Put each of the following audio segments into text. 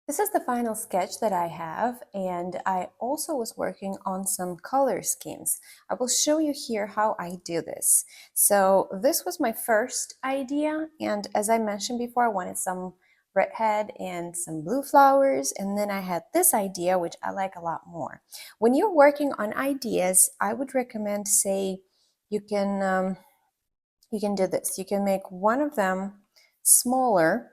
This is the final sketch that I have, and I also was working on some color schemes. I will show you here how I do this. So this was my first idea, and as I mentioned before, I wanted some redhead and some blue flowers, and then I had this idea, which I like a lot more. When you're working on ideas, I would recommend, say, you can do this. You can make one of them smaller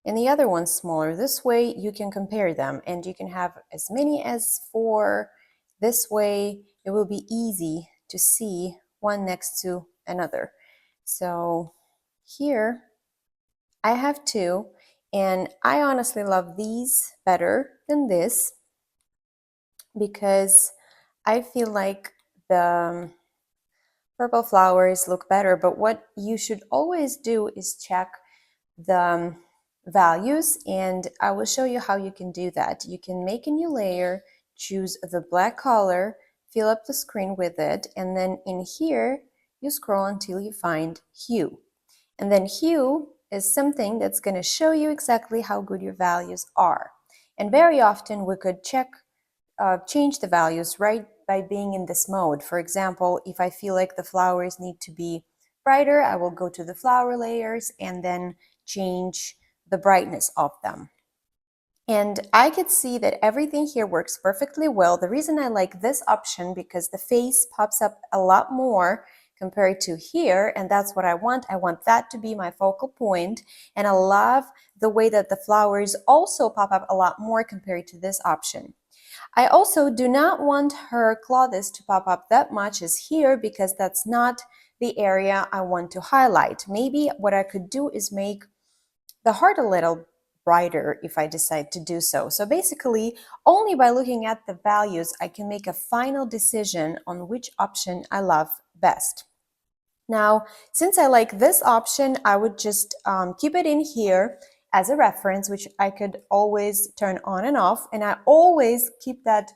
and the other one's smaller. This way you can compare them and you can have as many as 4. This way it will be easy to see one next to another. So here I have 2, and I honestly love these better than this because I feel like the purple flowers look better, but what you should always do is check the values, and I will show you how you can do that. You can make a new layer, choose the black color, fill up the screen with it, and then in here you scroll until you find hue. And then hue is something that's going to show you exactly how good your values are. And very often we could change the values right by being in this mode. For example, if I feel like the flowers need to be brighter, I will go to the flower layers and then change the brightness of them. And I could see that everything here works perfectly well. The reason I like this option, because the face pops up a lot more compared to here, and that's what I want. I want that to be my focal point, and I love the way that the flowers also pop up a lot more compared to this option. I also do not want her clothes to pop up that much as here, because that's not the area I want to highlight. Maybe what I could do is make the heart a little brighter if I decide to do so. So basically, only by looking at the values, I can make a final decision on which option I love best. Now, since I like this option, I would just keep it in here as a reference, which I could always turn on and off. And I always keep that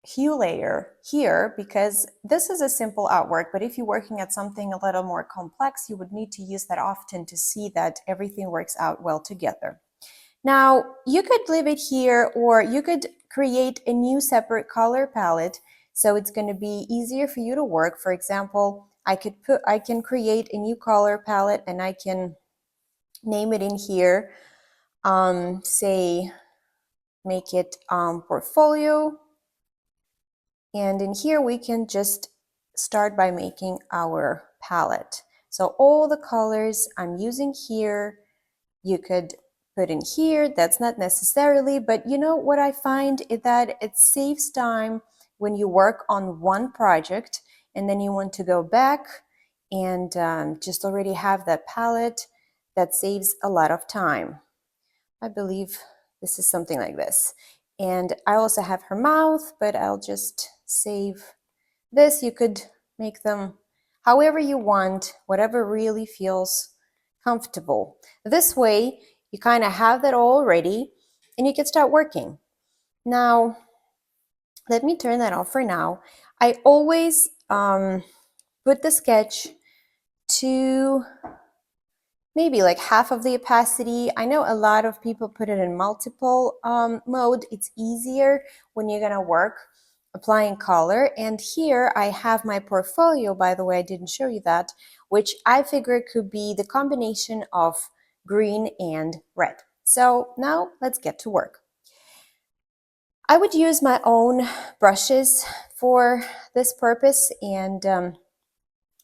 hue layer here because this is a simple artwork, but if you're working at something a little more complex, you would need to use that often to see that everything works out well together. Now, you could leave it here, or you could create a new separate color palette so it's going to be easier for you to work. For example, I can create a new color palette and I can name it in here, say make it portfolio. And in here, we can just start by making our palette. So all the colors I'm using here, you could put in here. That's not necessarily, but you know what I find is that it saves time when you work on one project and then you want to go back and just already have that palette. That saves a lot of time. I believe this is something like this. And I also have her mouth, but I'll just save this. You could make them however you want, whatever really feels comfortable. This way, you kind of have that all ready and you can start working. Now, let me turn that off for now. I always put the sketch to maybe like half of the opacity. I know a lot of people put it in multiple mode. It's easier when you're gonna work applying color. And here I have my portfolio, by the way, I didn't show you that, which I figure could be the combination of green and red. So now let's get to work. I would use my own brushes for this purpose, and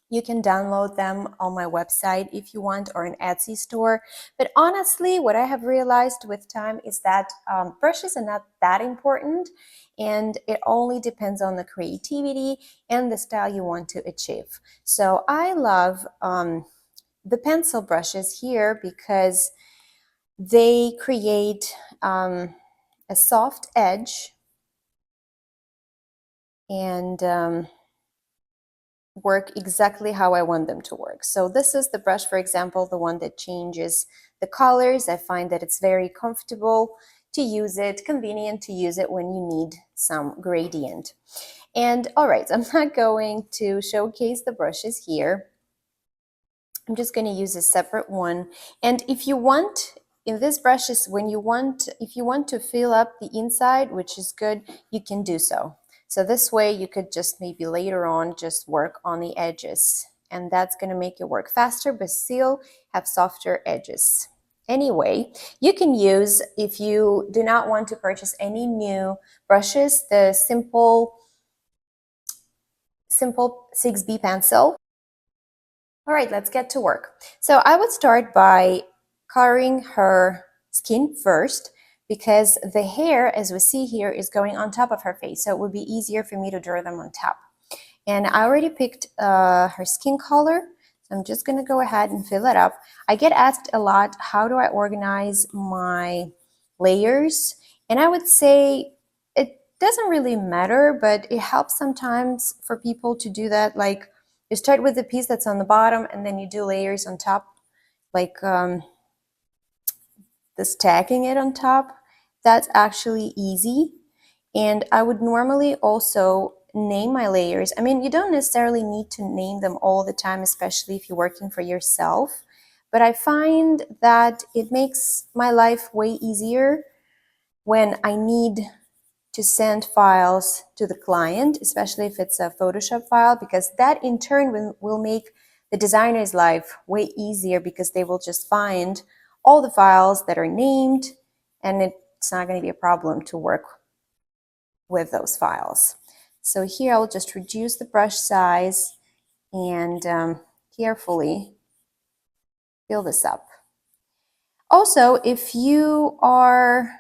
you can download them on my website if you want, or an Etsy store. But honestly, what I have realized with time is that brushes are not that important, and it only depends on the creativity and the style you want to achieve. So I love the pencil brushes here because they create a soft edge and work exactly how I want them to work. So this is the brush, for example, the one that changes the colors. I find that it's very comfortable to use it, convenient to use it when you need some gradient. And all right, I'm not going to showcase the brushes here. I'm just going to use a separate one. And if you want in these brushes, if you want to fill up the inside, which is good, you can do so. So this way you could just maybe later on just work on the edges, and that's going to make it work faster but still have softer edges. Anyway, you can use, if you do not want to purchase any new brushes, the simple 6B pencil. All right, let's get to work. So I would start by coloring her skin first, because the hair, as we see here, is going on top of her face. So it would be easier for me to draw them on top. And I already picked her skin color. So I'm just gonna go ahead and fill it up. I get asked a lot, how do I organize my layers? And I would say it doesn't really matter, but it helps sometimes for people to do that. Like, you start with the piece that's on the bottom and then you do layers on top, like the stacking it on top. That's actually easy. And I would normally also name my layers. I mean, you don't necessarily need to name them all the time, especially if you're working for yourself. But I find that it makes my life way easier when I need to send files to the client, especially if it's a Photoshop file, because that in turn will make the designer's life way easier, because they will just find all the files that are named, and it's not going to be a problem to work with those files. So here I'll just reduce the brush size and carefully fill this up. Also, if you are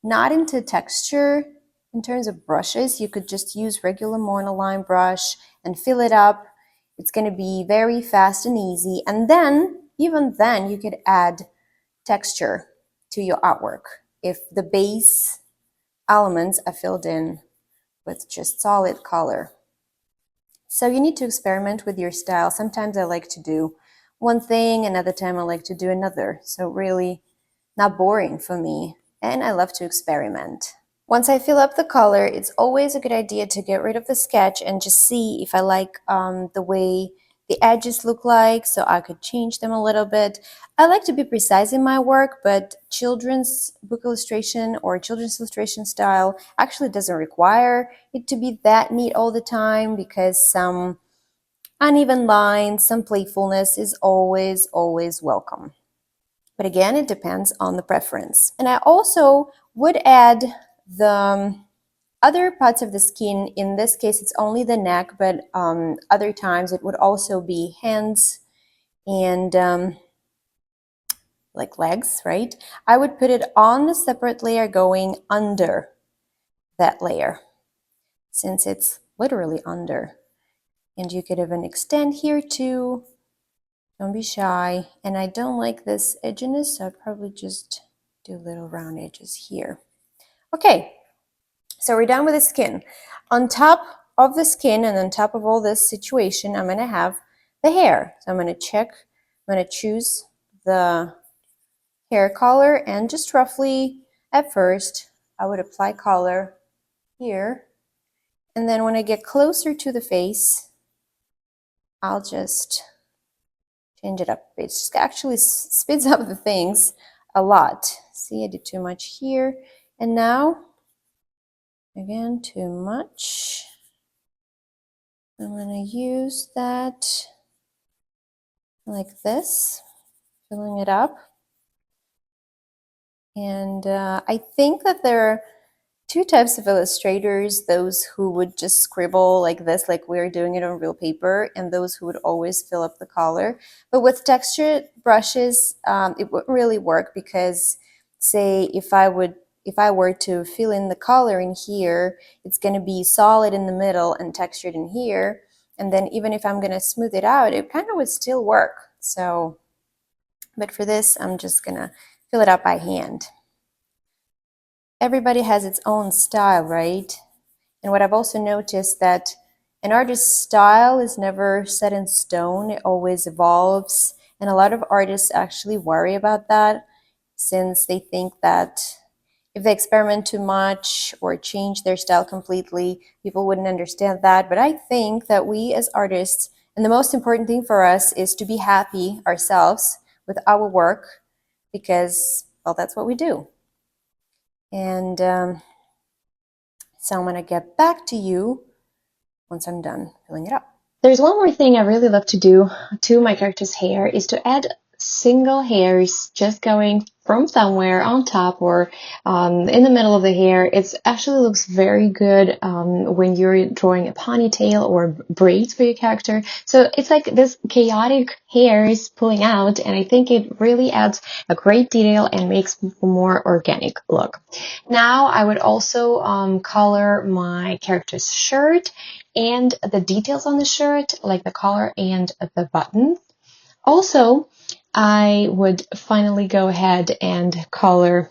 not into texture in terms of brushes, you could just use regular monoline brush and fill it up. It's going to be very fast and easy. And then, even then, you could add texture to your artwork if the base elements are filled in with just solid color. So you need to experiment with your style. Sometimes I like to do one thing, another time I like to do another. So really not boring for me. And I love to experiment. Once I fill up the color, it's always a good idea to get rid of the sketch and just see if I like the way the edges look like, so I could change them a little bit. I like to be precise in my work, but children's book illustration or children's illustration style actually doesn't require it to be that neat all the time, because some uneven lines, some playfulness is always, always welcome. But again, it depends on the preference. And I also would add the other parts of the skin. In this case, it's only the neck, but other times it would also be hands and like legs, right? I would put it on the separate layer going under that layer, since it's literally under. And you could even extend here too. Don't be shy. And I don't like this edginess, so I'd probably just do little round edges here. Okay, so we're done with the skin. On top of the skin and on top of all this situation, I'm gonna have the hair. So I'm gonna choose the hair color, and just roughly at first, I would apply color here. And then when I get closer to the face, I'll just change it up. It just actually speeds up the things a lot. See, I did too much here. And now, again, too much. I'm going to use that like this, filling it up. And I think that there are two types of illustrators: those who would just scribble like this, like we're doing it on real paper, and those who would always fill up the color. But with textured brushes, it wouldn't really work, because say if I were to fill in the color in here, it's going to be solid in the middle and textured in here. And then even if I'm going to smooth it out, it kind of would still work. So, but for this, I'm just going to fill it up by hand. Everybody has its own style, right? And what I've also noticed that an artist's style is never set in stone. It always evolves. And a lot of artists actually worry about that, since they think that if they experiment too much or change their style completely, people wouldn't understand that. But I think that we as artists, and the most important thing for us is to be happy ourselves with our work, because well, that's what we do. And so I'm going to get back to you once I'm done filling it up. There's one more thing I really love to do to my character's hair is to add single hairs just going from somewhere on top or in the middle of the hair. It actually looks very good when you're drawing a ponytail or braids for your character. So it's like this chaotic hairs pulling out, and I think it really adds a great detail and makes a more organic look. Now I would also color my character's shirt and the details on the shirt, like the collar and the buttons. Also, I would finally go ahead and color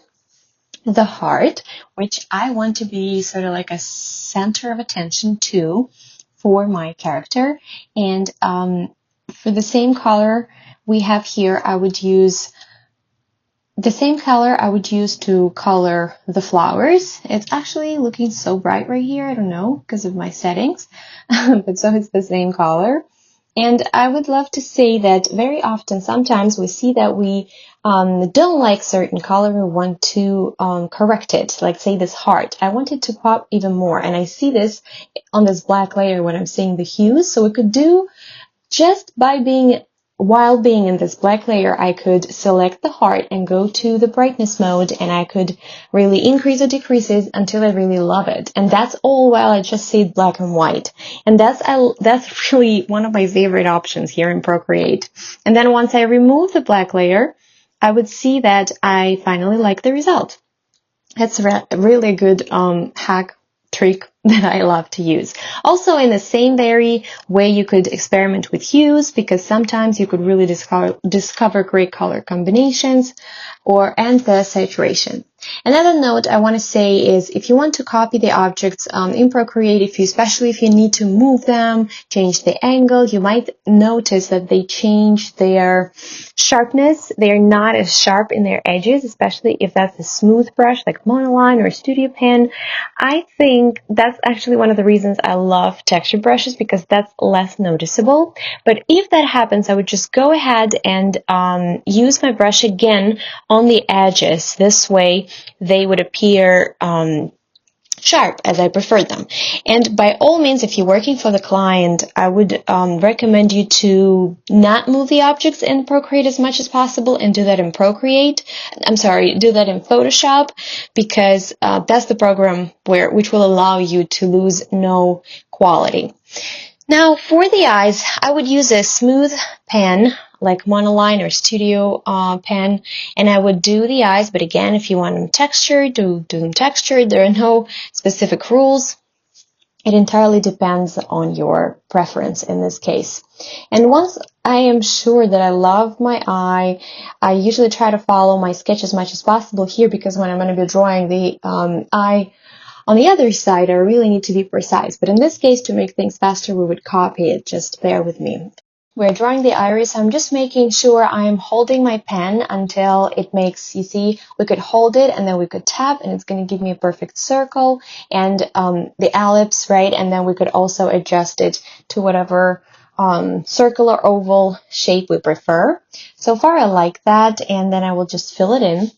the heart, which I want to be sort of like a center of attention to for my character. And for the same color we have here, I would use the same color I would use to color the flowers. It's actually looking so bright right here. I don't know, because of my settings. But so it's the same color. And I would love to say that very often, sometimes we see that we don't like certain color. We want to correct it. Like say this heart. I want it to pop even more. And I see this on this black layer when I'm seeing the hues. So we could do just by while being in this black layer, I could select the heart and go to the brightness mode, and I could really increase or decrease it until I really love it. And that's all while I just see black and white. And that's really one of my favorite options here in Procreate. And then once I remove the black layer, I would see that I finally like the result. That's really a good hack trick that I love to use. Also, in the same very way, you could experiment with hues, because sometimes you could really discover great color combinations, and the saturation. Another note I want to say is, if you want to copy the objects in Procreate, especially if you need to move them, change the angle, you might notice that they change their sharpness. They're not as sharp in their edges, especially if that's a smooth brush like monoline or studio pen. I think that's actually one of the reasons I love texture brushes, because that's less noticeable. But if that happens, I would just go ahead and use my brush again on the edges. This way they would appear sharp as I prefer them. And by all means, if you're working for the client, I would recommend you to not move the objects in Procreate as much as possible, and do that in do that in Photoshop, because that's the program which will allow you to lose no quality. Now, for the eyes, I would use a smooth pen like monoline or studio pen, and I would do the eyes. But again, if you want them textured, do them textured. There are no specific rules. It entirely depends on your preference in this case. And once I am sure that I love my eye, I usually try to follow my sketch as much as possible here, because when I'm going to be drawing the eye on the other side, I really need to be precise. But in this case, to make things faster, we would copy it. Just bear with me. We're drawing the iris. I'm just making sure I'm holding my pen until it makes, you see, we could hold it and then we could tap, and it's going to give me a perfect circle and the ellipse, right? And then we could also adjust it to whatever circular oval shape we prefer. So far, I like that. And then I will just fill it in.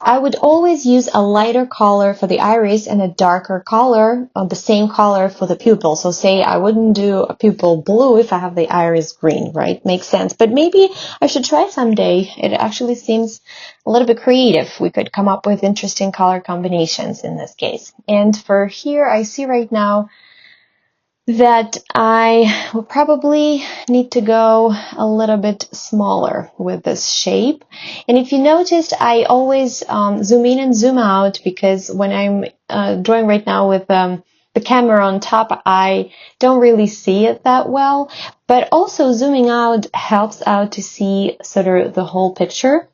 I would always use a lighter color for the iris and a darker color, the same color for the pupil. So say I wouldn't do a pupil blue if I have the iris green, right? Makes sense. But maybe I should try someday. It actually seems a little bit creative. We could come up with interesting color combinations in this case. And for here, I see right now that I will probably need to go a little bit smaller with this shape. And if you noticed, I always zoom in and zoom out, because when I'm drawing right now with the camera on top, I don't really see it that well. But also zooming out helps out to see sort of the whole picture.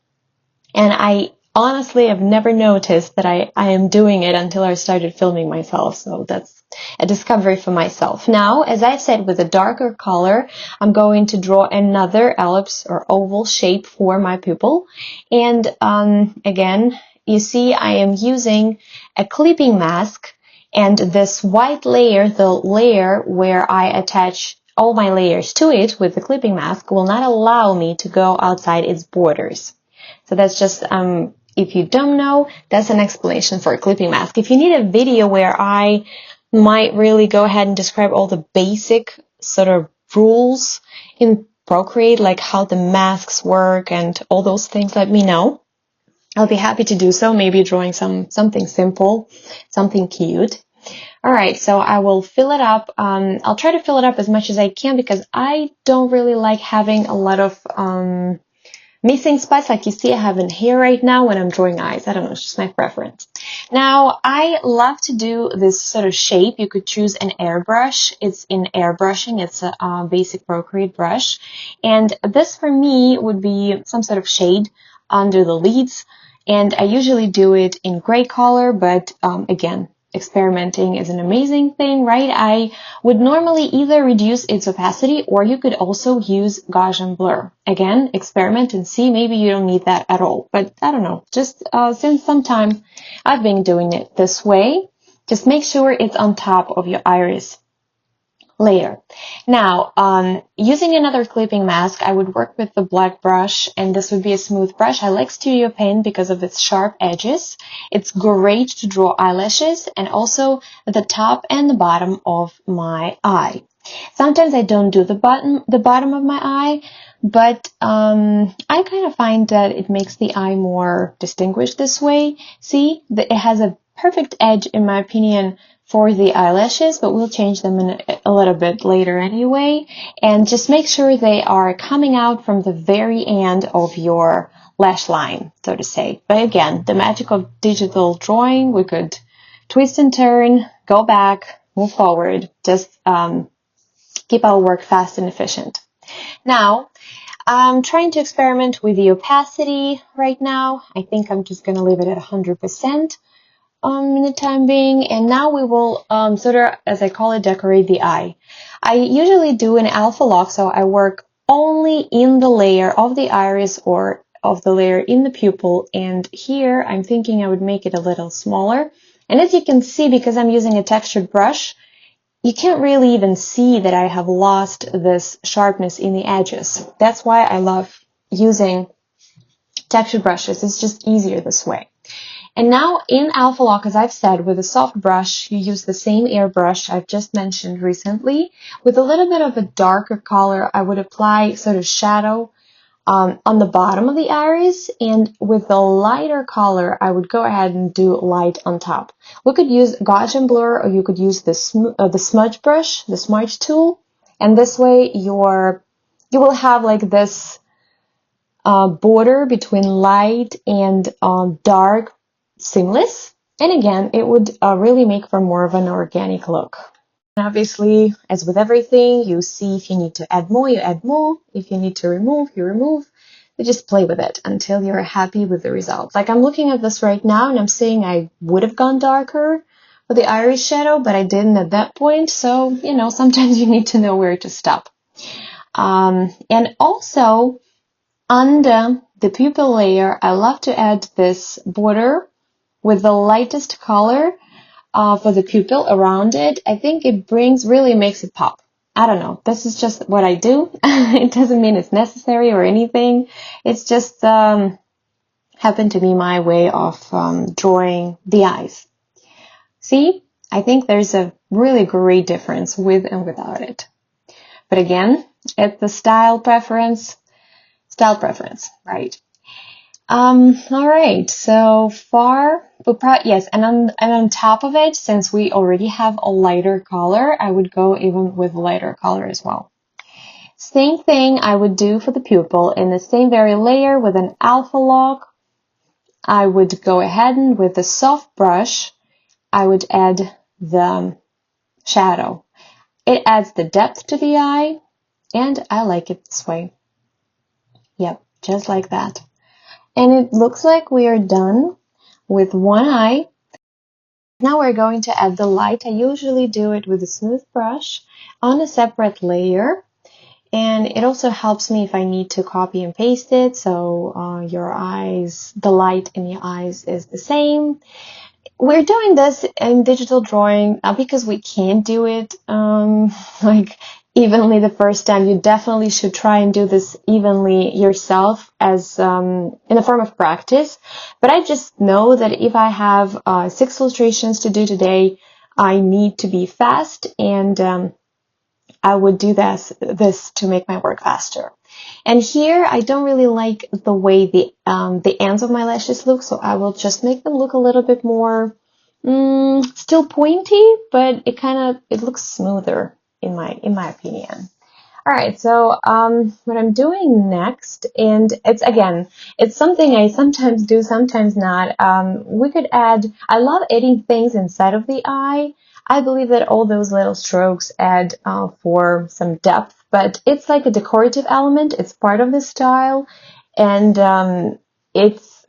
And I honestly have never noticed that I am doing it until I started filming myself. So that's a discovery for myself. Now, as I said, with a darker color, I'm going to draw another ellipse or oval shape for my pupil. And again, you see I am using a clipping mask, and this white layer, the layer where I attach all my layers to it with the clipping mask, will not allow me to go outside its borders. So that's just If you don't know, that's an explanation for a clipping mask. If you need a video where I might really go ahead and describe all the basic sort of rules in Procreate, like how the masks work and all those things, let me know. I'll be happy to do so, maybe drawing something simple, something cute. All right, so I will fill it up. I'll try to fill it up as much as I can because I don't really like having a lot of missing spots like you see I have in here right now when I'm drawing eyes. I don't know, it's just my preference. Now, I love to do this sort of shape. You could choose an airbrush. It's in airbrushing. It's a basic Procreate brush. And this for me would be some sort of shade under the lids. And I usually do it in gray color, but again, experimenting is an amazing thing, right? I would normally either reduce its opacity or you could also use Gaussian blur. Again, experiment and see. Maybe you don't need that at all, but I don't know. Just since some time I've been doing it this way. Just make sure it's on top of your iris layer. Now, using another clipping mask, I would work with the black brush, and this would be a smooth brush. I like Studio Pen because of its sharp edges. It's great to draw eyelashes and also the top and the bottom of my eye. Sometimes I don't do the bottom of my eye, but I kind of find that it makes the eye more distinguished this way. See, it has a perfect edge, in my opinion, for the eyelashes, but we'll change them in a little bit later anyway. And just make sure they are coming out from the very end of your lash line, so to say. But again, the magic of digital drawing, we could twist and turn, go back, move forward, just keep our work fast and efficient. Now, I'm trying to experiment with the opacity right now. I think I'm just going to leave it at 100%. In the time being, and now we will sort of, as I call it, decorate the eye. I usually do an alpha lock, so I work only in the layer of the iris or of the layer in the pupil, and here I'm thinking I would make it a little smaller. And as you can see, because I'm using a textured brush, you can't really even see that I have lost this sharpness in the edges. That's why I love using textured brushes. It's just easier this way. And now in Alpha Lock, as I've said, with a soft brush, you use the same airbrush I've just mentioned recently. With a little bit of a darker color, I would apply sort of shadow on the bottom of the iris. And with the lighter color, I would go ahead and do light on top. We could use Gaussian blur, or you could use the smudge brush, the smudge tool. And this way you will have like this border between light and dark seamless, and again it would really make for more of an organic look. And obviously, as with everything, you see if you need to add more, you add more. If you need to remove, you remove. You just play with it until you're happy with the result. Like I'm looking at this right now and I'm saying I would have gone darker with the iris shadow, but I didn't at that point. So, you know, sometimes you need to know where to stop. And also under the pupil layer, I love to add this border with the lightest color for the pupil around it. I think it really makes it pop. I don't know. This is just what I do. It doesn't mean it's necessary or anything. It's just happened to be my way of drawing the eyes. See? I think there's a really great difference with and without it. But again, it's the style preference, right? All right, so far, yes, and on top of it, since we already have a lighter color, I would go even with lighter color as well. Same thing I would do for the pupil. In the same very layer with an alpha lock, I would go ahead and with the soft brush, I would add the shadow. It adds the depth to the eye, and I like it this way. Yep, just like that. And it looks like we are done with one eye. Now we're going to add the light. I usually do it with a smooth brush on a separate layer. And it also helps me if I need to copy and paste it. So your eyes, the light in your eyes is the same. We're doing this in digital drawing not because we can't do it like evenly the first time, you definitely should try and do this evenly yourself as in a form of practice. But I just know that if I have 6 illustrations to do today, I need to be fast, and I would do this to make my work faster. And here I don't really like the way the ends of my lashes look, so I will just make them look a little bit more still pointy, but it looks smoother in my opinion. All right, so what I'm doing next, and it's something I sometimes do, sometimes not. We could add, I love adding things inside of the eye. I believe that all those little strokes add for some depth, but it's like a decorative element. It's part of the style, and it's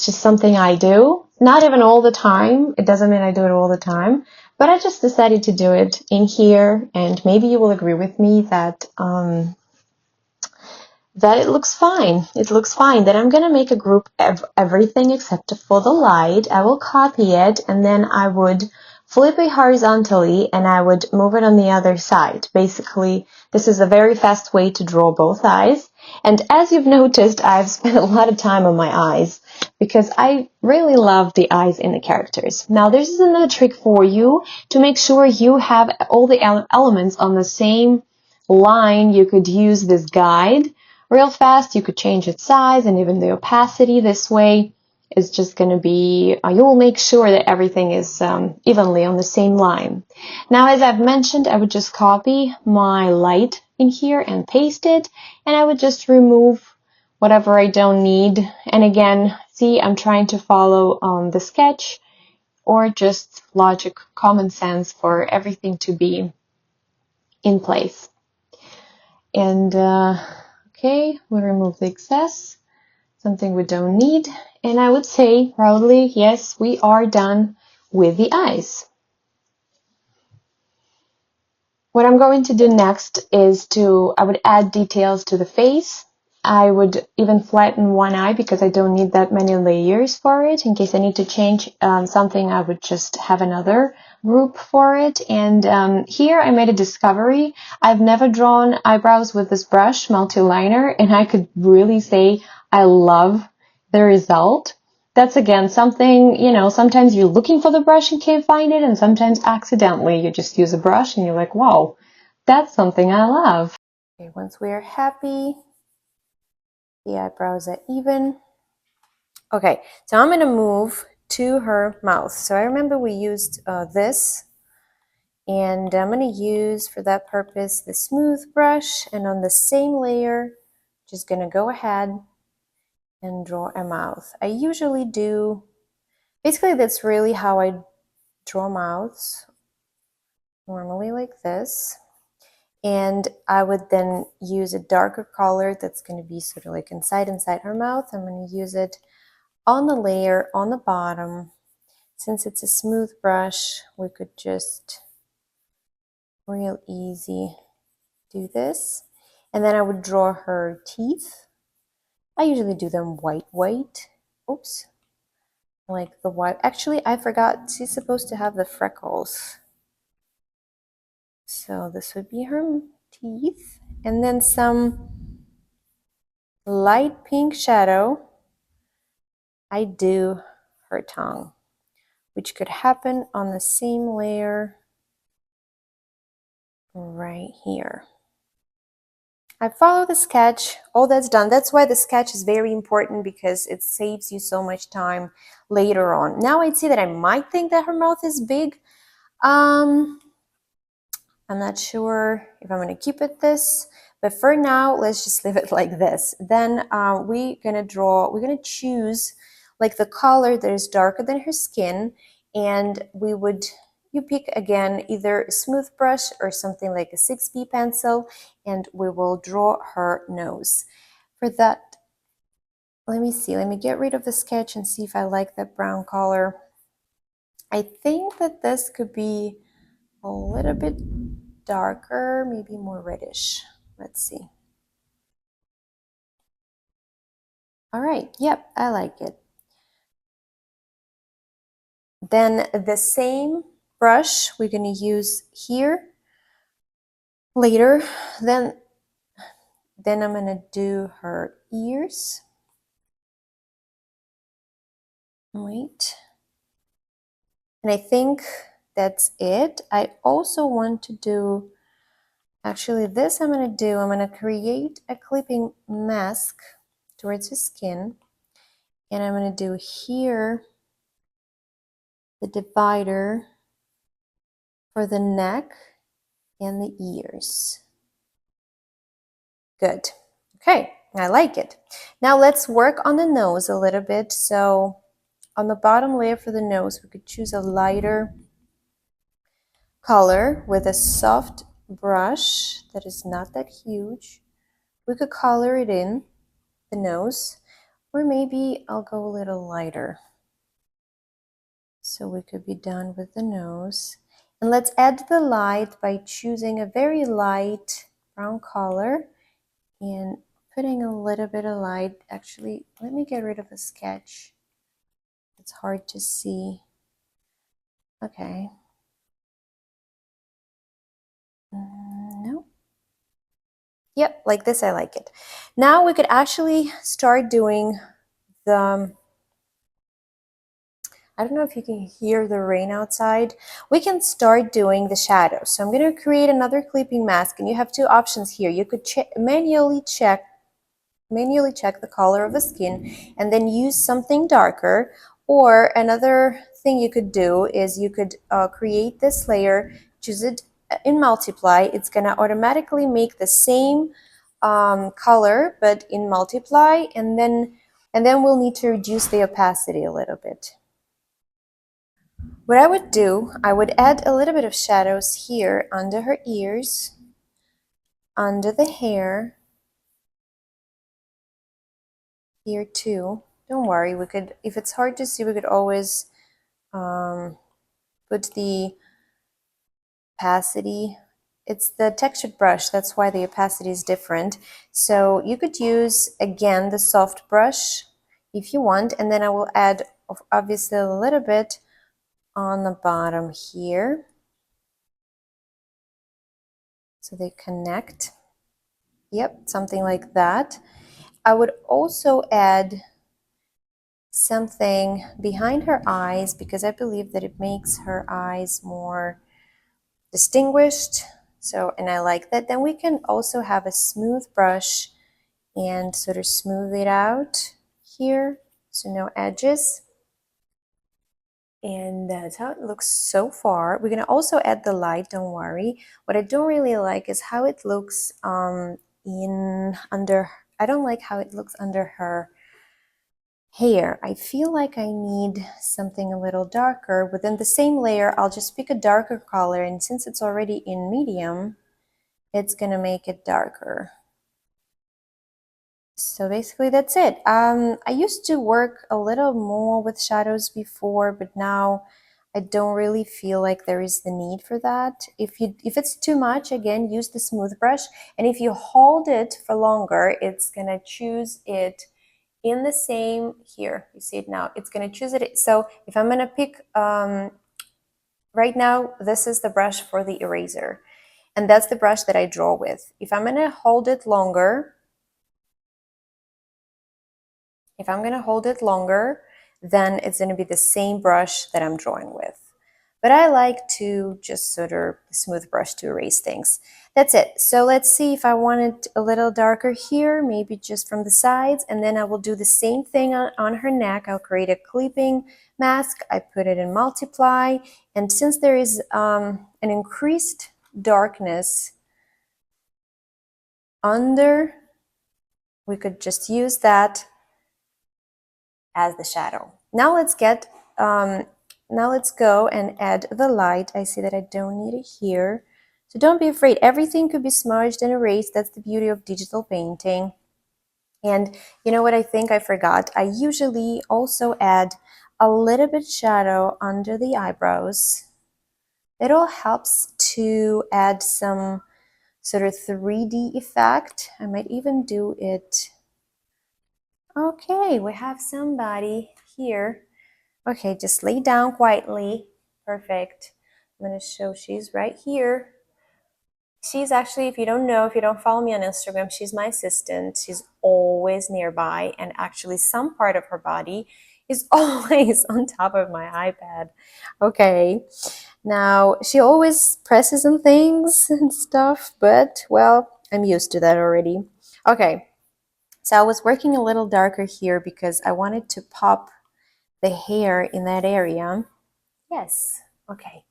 just something I do. Not even all the time. It doesn't mean I do it all the time. But I just decided to do it in here, and maybe you will agree with me that that it looks fine. It looks fine. Then I'm going to make a group of everything except for the light. I will copy it, and then I would flip it horizontally, and I would move it on the other side. Basically, this is a very fast way to draw both eyes. And as you've noticed, I've spent a lot of time on my eyes because I really love the eyes in the characters. Now, this is another trick for you to make sure you have all the elements on the same line. You could use this guide real fast. You could change its size and even the opacity. This way is just going to be, you will make sure that everything is evenly on the same line. Now, as I've mentioned, I would just copy my light in here and paste it, and I would just remove whatever I don't need. And again, see, I'm trying to follow the sketch or just logic, common sense for everything to be in place. And okay, we remove the excess, something we don't need. And I would say proudly, yes, we are done with the eyes. What I'm going to do next is I would add details to the face. I would even flatten one eye because I don't need that many layers for it. In case I need to change something, I would just have another group for it. And here I made a discovery. I've never drawn eyebrows with this brush, multi-liner, and I could really say I love the result. That's again something, sometimes you're looking for the brush and can't find it, and sometimes accidentally you just use a brush and you're like, wow, that's something I love. Okay, once we are happy, the eyebrows are even. Okay, so I'm gonna move to her mouth. So I remember we used this, and I'm gonna use for that purpose the smooth brush, and on the same layer, just gonna go ahead and draw a mouth. I usually do, basically that's really how I draw mouths, normally like this. And I would then use a darker color that's going to be sort of like inside her mouth. I'm going to use it on the layer on the bottom. Since it's a smooth brush, we could just real easy do this. And then I would draw her teeth. I usually do them white. Oops. Like the white. Actually, I forgot she's supposed to have the freckles. So this would be her teeth. And then some light pink shadow. I do her tongue, which could happen on the same layer right here. I follow the sketch, all that's done. That's why the sketch is very important, because it saves you so much time later on. Now I'd say that I might think that her mouth is big. I'm not sure if I'm going to keep it this, but for now, let's just leave it like this. Then we're going to choose like the color that is darker than her skin, and you pick again either a smooth brush or something like a 6B pencil, and we will draw her nose. For that, let me get rid of the sketch and see if I like that brown color. I think that this could be a little bit darker, maybe more reddish. Let's see. All right, yep, I like it. Then the same brush we're going to use here later. Then I'm gonna do her ears. Wait. And I think that's it. I also want to do, actually this I'm going to do, I'm going to create a clipping mask towards the skin. And I'm going to do here the divider for the neck and the ears. Good. Okay, I like it. Now let's work on the nose a little bit. So on the bottom layer for the nose, we could choose a lighter color with a soft brush that is not that huge. We could color it in the nose, or maybe I'll go a little lighter. So we could be done with the nose. And let's add the light by choosing a very light brown color and putting a little bit of light. Actually, let me get rid of the sketch. It's hard to see. Okay. No. Yep, like this, I like it. Now we could actually start doing the, I don't know if you can hear the rain outside. We can start doing the shadows. So I'm going to create another clipping mask, and you have two options here. You could manually check the color of the skin and then use something darker. Or another thing you could do is you could create this layer, choose it in multiply. It's going to automatically make the same color but in multiply, and then we'll need to reduce the opacity a little bit. What I would do, I would add a little bit of shadows here under her ears, under the hair, here too. Don't worry, we could, if it's hard to see, we could always put the opacity. It's the textured brush, that's why the opacity is different. So you could use, again, the soft brush if you want, and then I will add, obviously, a little bit on the bottom here so they connect. Yep, something like that. I would also add something behind her eyes because I believe that it makes her eyes more distinguished. So, and I like that. Then we can also have a smooth brush and sort of smooth it out here, so no edges. And that's how it looks so far. We're gonna also add the light, don't worry. What I don't really like is how it looks under, I don't like how it looks under her hair. I feel like I need something a little darker. Within the same layer, I'll just pick a darker color, and since it's already in medium, it's gonna make it darker. So basically that's it. I used to work a little more with shadows before, but now I don't really feel like there is the need for that. If it's too much, again, use the smooth brush. And if you hold it for longer, it's gonna choose it in the same, here, you see it now, it's gonna choose it. So if I'm gonna pick, right now, this is the brush for the eraser. And that's the brush that I draw with. If I'm gonna hold it longer, then it's going to be the same brush that I'm drawing with. But I like to just sort of smooth brush to erase things. That's it. So let's see if I want it a little darker here, maybe just from the sides, and then I will do the same thing on her neck. I'll create a clipping mask. I put it in multiply, and since there is an increased darkness under, we could just use that as the shadow. Now let's go and add the light. I see that I don't need it here. So don't be afraid. Everything could be smudged and erased. That's the beauty of digital painting. And you know what I think I forgot? I usually also add a little bit shadow under the eyebrows. It all helps to add some sort of 3D effect. I might even do it. Okay, we have somebody here. Okay, just lay down quietly. Perfect. I'm going to show she's right here. She's actually, if you don't know, if you don't follow me on Instagram, she's my assistant. She's always nearby, and actually, some part of her body is always on top of my iPad. Okay, now she always presses on things and stuff, but well, I'm used to that already. Okay, so I was working a little darker here because I wanted to pop the hair in that area. Yes, okay,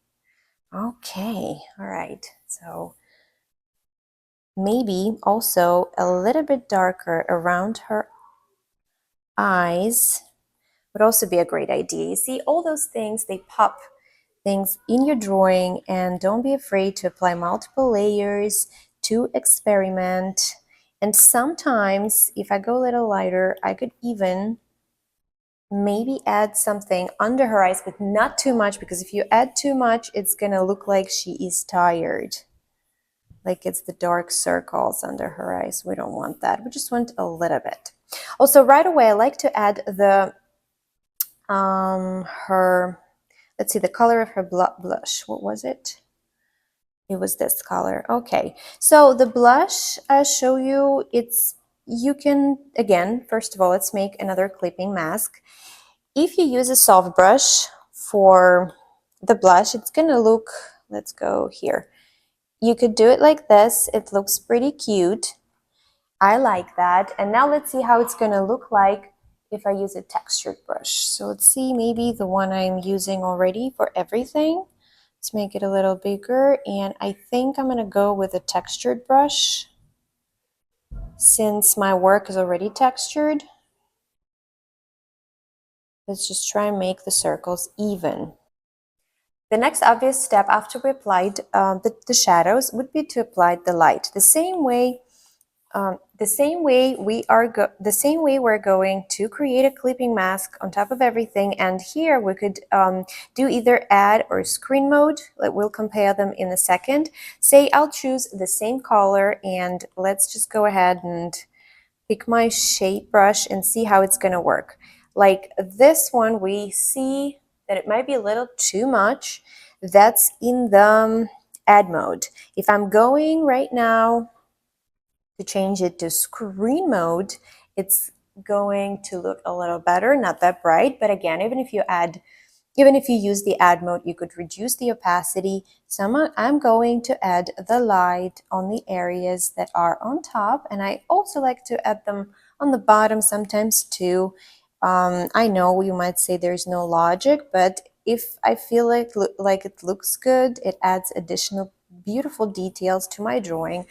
okay, all right, so maybe also a little bit darker around her eyes would also be a great idea. You see, all those things, they pop things in your drawing, and don't be afraid to apply multiple layers to experiment. And sometimes, if I go a little lighter, I could even maybe add something under her eyes, but not too much, because if you add too much, it's gonna look like she is tired. Like it's the dark circles under her eyes. We don't want that. We just want a little bit. Also, right away, I like to add the her, let's see, the color of her blush. What was it? It was this color. Okay, so the blush I show you, it's, you can, again, first of all, let's make another clipping mask. If you use a soft brush for the blush, it's gonna look, let's go here. You could do it like this. It looks pretty cute. I like that. And now let's see how it's gonna look like if I use a textured brush. So let's see, maybe the one I'm using already for everything. Let's make it a little bigger. And I think I'm gonna go with a textured brush since my work is already textured. Let's just try and make the circles even. The next obvious step after we applied the shadows would be to apply the light. The same way we're going to create a clipping mask on top of everything, and here we could do either add or screen mode. We'll compare them in a second. Say I'll choose the same color, and let's just go ahead and pick my shape brush and see how it's going to work. Like this one, we see that it might be a little too much. That's in the add mode. If I'm going right now to change it to screen mode, it's going to look a little better, not that bright. But again, even if you use the add mode, you could reduce the opacity. So I'm going to add the light on the areas that are on top, and I also like to add them on the bottom sometimes too. I know you might say there's no logic, but if I feel like it looks good, it adds additional beautiful details to my drawing,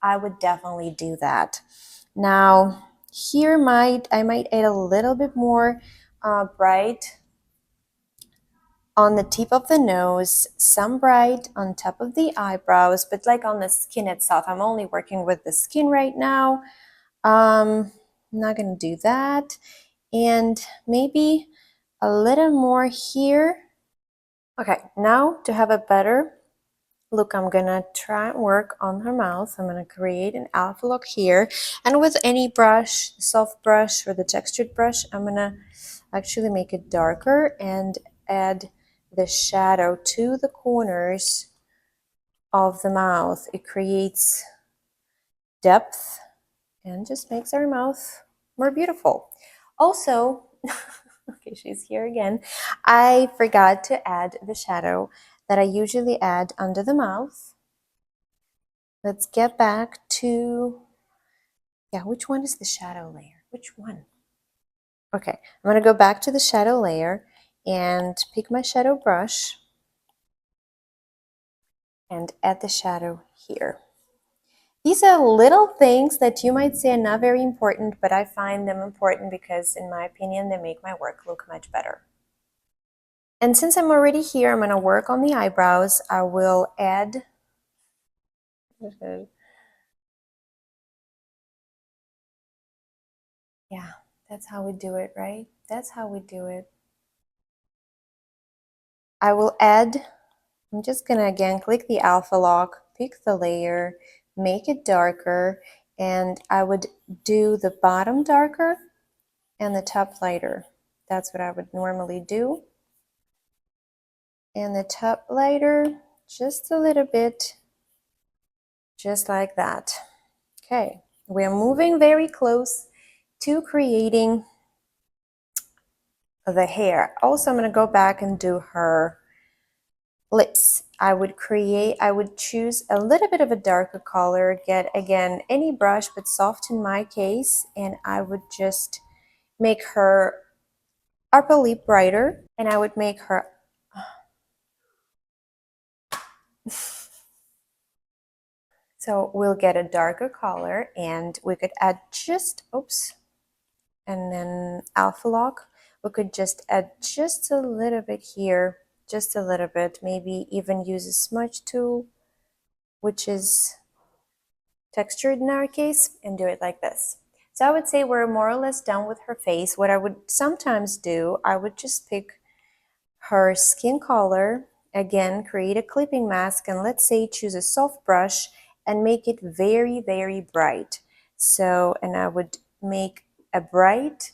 I would definitely do that. Now, here I might add a little bit more bright on the tip of the nose, some bright on top of the eyebrows, but like on the skin itself. I'm only working with the skin right now. I'm not gonna do that. And maybe a little more here. Okay, now to have a better look, I'm gonna try and work on her mouth. I'm gonna create an alpha look here. And with any brush, the soft brush or the textured brush, I'm gonna actually make it darker and add the shadow to the corners of the mouth. It creates depth and just makes our mouth more beautiful. Also, okay, she's here again. I forgot to add the shadow that I usually add under the mouth. Let's get back to, yeah, which one is the shadow layer? Which one? Okay, I'm gonna go back to the shadow layer and pick my shadow brush and add the shadow here. These are little things that you might say are not very important, but I find them important because, in my opinion, they make my work look much better. And since I'm already here, I'm gonna work on the eyebrows. I will add yeah, that's how we do it, right? That's how we do it. I will add, I'm just gonna again click the alpha lock, pick the layer, make it darker, and I would do the bottom darker and the top lighter. That's what I would normally do. And the top lighter, just a little bit just like that. Okay, we're moving very close to creating the hair. Also, I'm going to go back and do her lips. I would choose a little bit of a darker color, get again any brush but soft in my case, and I would just make her upper lip brighter, and I would make her so we'll get a darker color, and we could add just oops, and then alpha lock. We could just add just a little bit here, just a little bit, maybe even use a smudge tool, which is textured in our case, and do it like this. So I would say we're more or less done with her face. What I would sometimes do, I would just pick her skin color, again, create a clipping mask, and let's say choose a soft brush and make it very, very bright. So, and I would make a bright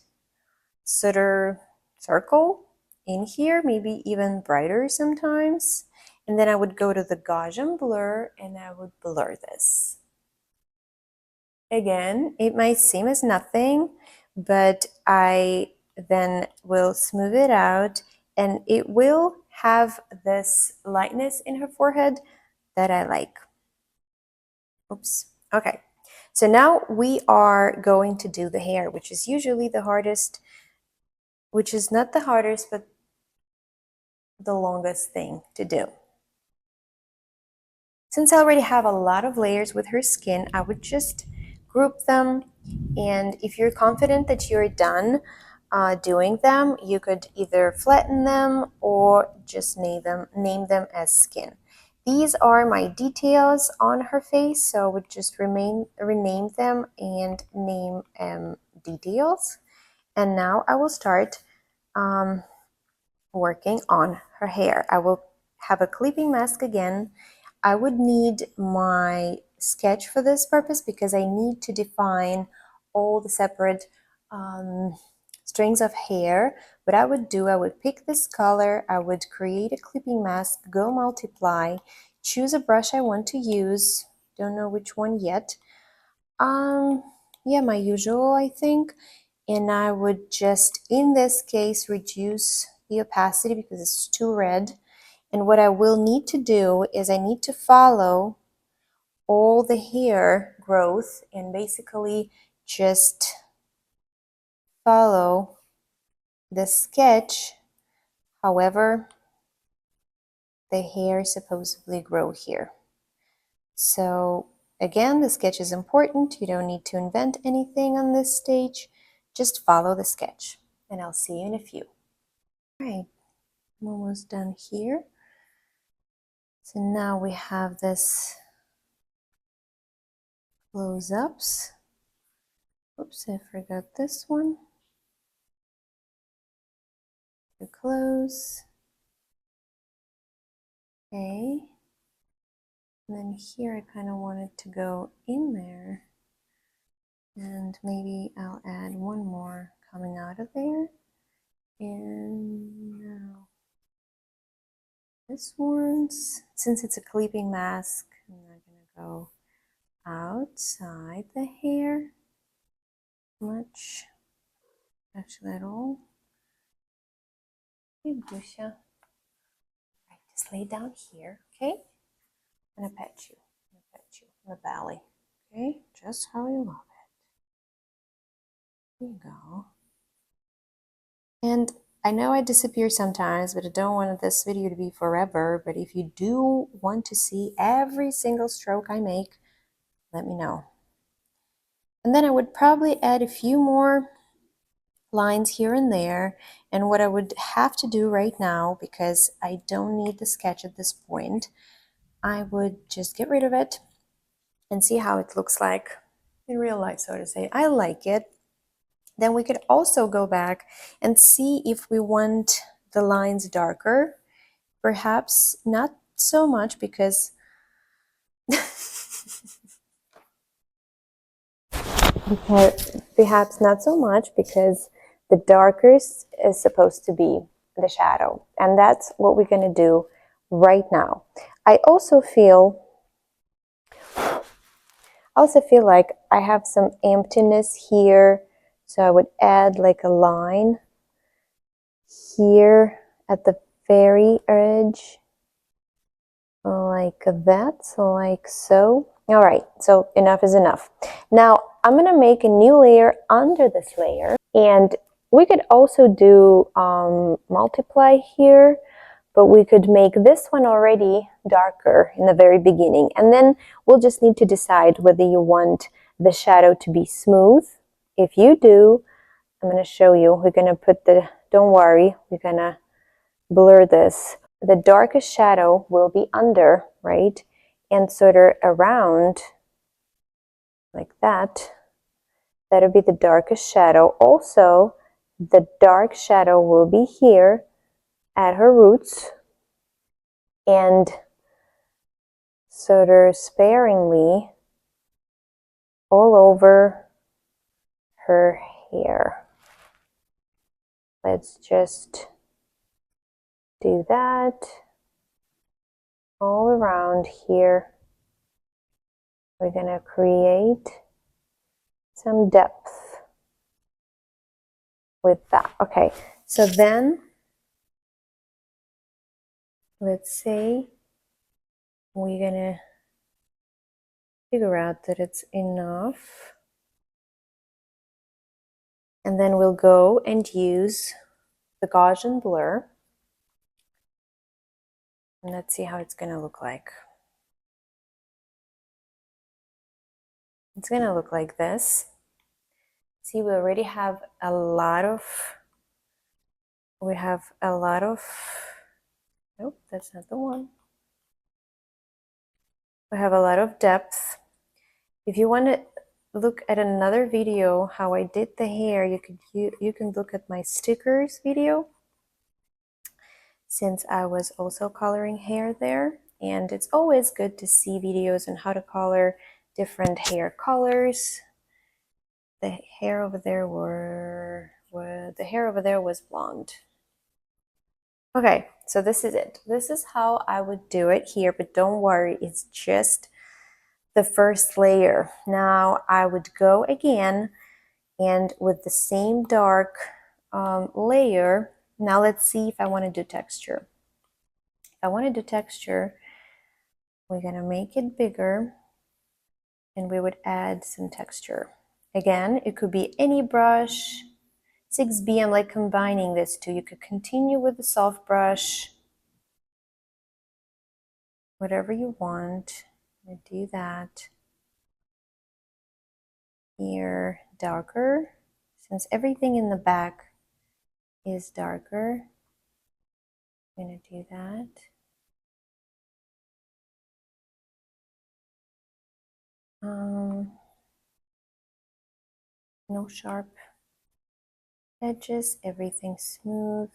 sort of circle in here, maybe even brighter sometimes. And then I would go to the Gaussian blur and I would blur this. Again, it might seem as nothing, but I then will smooth it out, and it will have this lightness in her forehead that I like. Oops. Okay. So now we are going to do the hair, which is usually the hardest, which is not the hardest, but the longest thing to do. Since I already have a lot of layers with her skin, I would just group them, and if you're confident that you're done doing them, you could either flatten them or just name them as skin. These are my details on her face, so I would just rename them and name details. And now I will start working on her hair. I will have a clipping mask again. I would need my sketch for this purpose because I need to define all the separate strings of hair. What I would do, I would pick this color, I would create a clipping mask, go multiply, choose a brush I want to use, don't know which one yet. Yeah, my usual, I think. And I would just, in this case, reduce the opacity because it's too red. And what I will need to do is I need to follow all the hair growth and basically just follow the sketch however the hair supposedly grow here. So again, the sketch is important. You don't need to invent anything on this stage. Just follow the sketch, and I'll see you in a few. All right, I'm almost done here. So now we have this close-ups. Oops, I forgot this one. Too close. Okay. And then here I kind of wanted to go in there. And maybe I'll add one more coming out of there. And now this one's, since it's a clipping mask, I'm not going to go outside the hair much, actually at all. Hey, Busha. Right, just lay down here, okay? I'm gonna pet you. I'm gonna pet you in the belly, okay? Just how you love it. Here you go. And I know I disappear sometimes, but I don't want this video to be forever. But if you do want to see every single stroke I make, let me know. And then I would probably add a few more lines here and there. And what I would have to do right now, because I don't need the sketch at this point, I would just get rid of it and see how it looks like in real life, so to say. I like it. Then we could also go back and see if we want the lines darker. Perhaps not so much because perhaps not so much because the darkest is supposed to be the shadow, and that's what we're going to do right now. I also feel I also feel like I have some emptiness here, so I would add like a line here at the very edge, like that, like so. All right, so enough is enough. Now I'm gonna make a new layer under this layer, and we could also do multiply here, but we could make this one already darker in the very beginning, and then we'll just need to decide whether you want the shadow to be smooth. If you do, I'm going to show you. We're going to put the, don't worry, we're going to blur this. The darkest shadow will be under, right? And sort of around, like that. That'll be the darkest shadow. Also, the dark shadow will be here at her roots, and sort of sparingly all over her hair. Let's just do that all around here. We're going to create some depth with that. Okay, so then let's say we're going to figure out that it's enough. And then we'll go and use the Gaussian blur. And let's see how it's going to look like. It's going to look like this. See, we already have a lot of, nope, that's not the one. We have a lot of depth. If you want to look at another video how I did the hair, you can look at my stickers video, since I was also coloring hair there. And it's always good to see videos on how to color different hair colors. The hair over there was blonde. Okay, so this is it. This is how I would do it here, but don't worry, it's just the first layer. Now I would go again, and with the same dark layer, now let's see if I want to do texture. If I want to do texture, we're going to make it bigger, and we would add some texture. Again, it could be any brush. 6B, I'm like combining this two. You could continue with the soft brush, whatever you want. I'm going to do that. Here, darker, since everything in the back is darker. I'm going to do that. No sharp edges, everything smooth.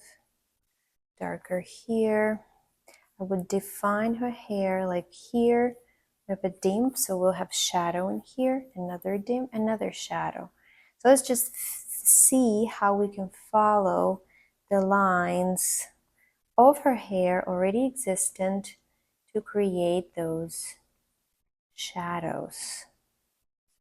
Darker here. I would define her hair like here. We have a dim, so we'll have shadow in here, another dim, another shadow. So let's just see how we can follow the lines of her hair already existent to create those shadows.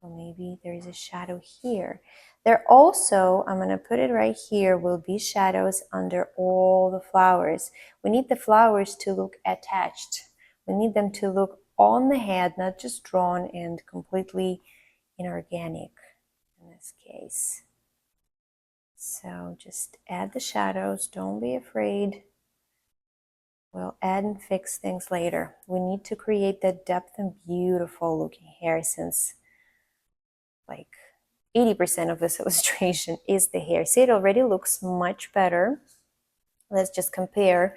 So maybe there is a shadow here. There also, I'm going to put it right here, will be shadows under all the flowers. We need the flowers to look attached. We need them to look on the head, not just drawn and completely inorganic in this case. So just add the shadows. Don't be afraid. We'll add and fix things later. We need to create that depth and beautiful looking hair, since like 80% of this illustration is the hair. See, it already looks much better. Let's just compare.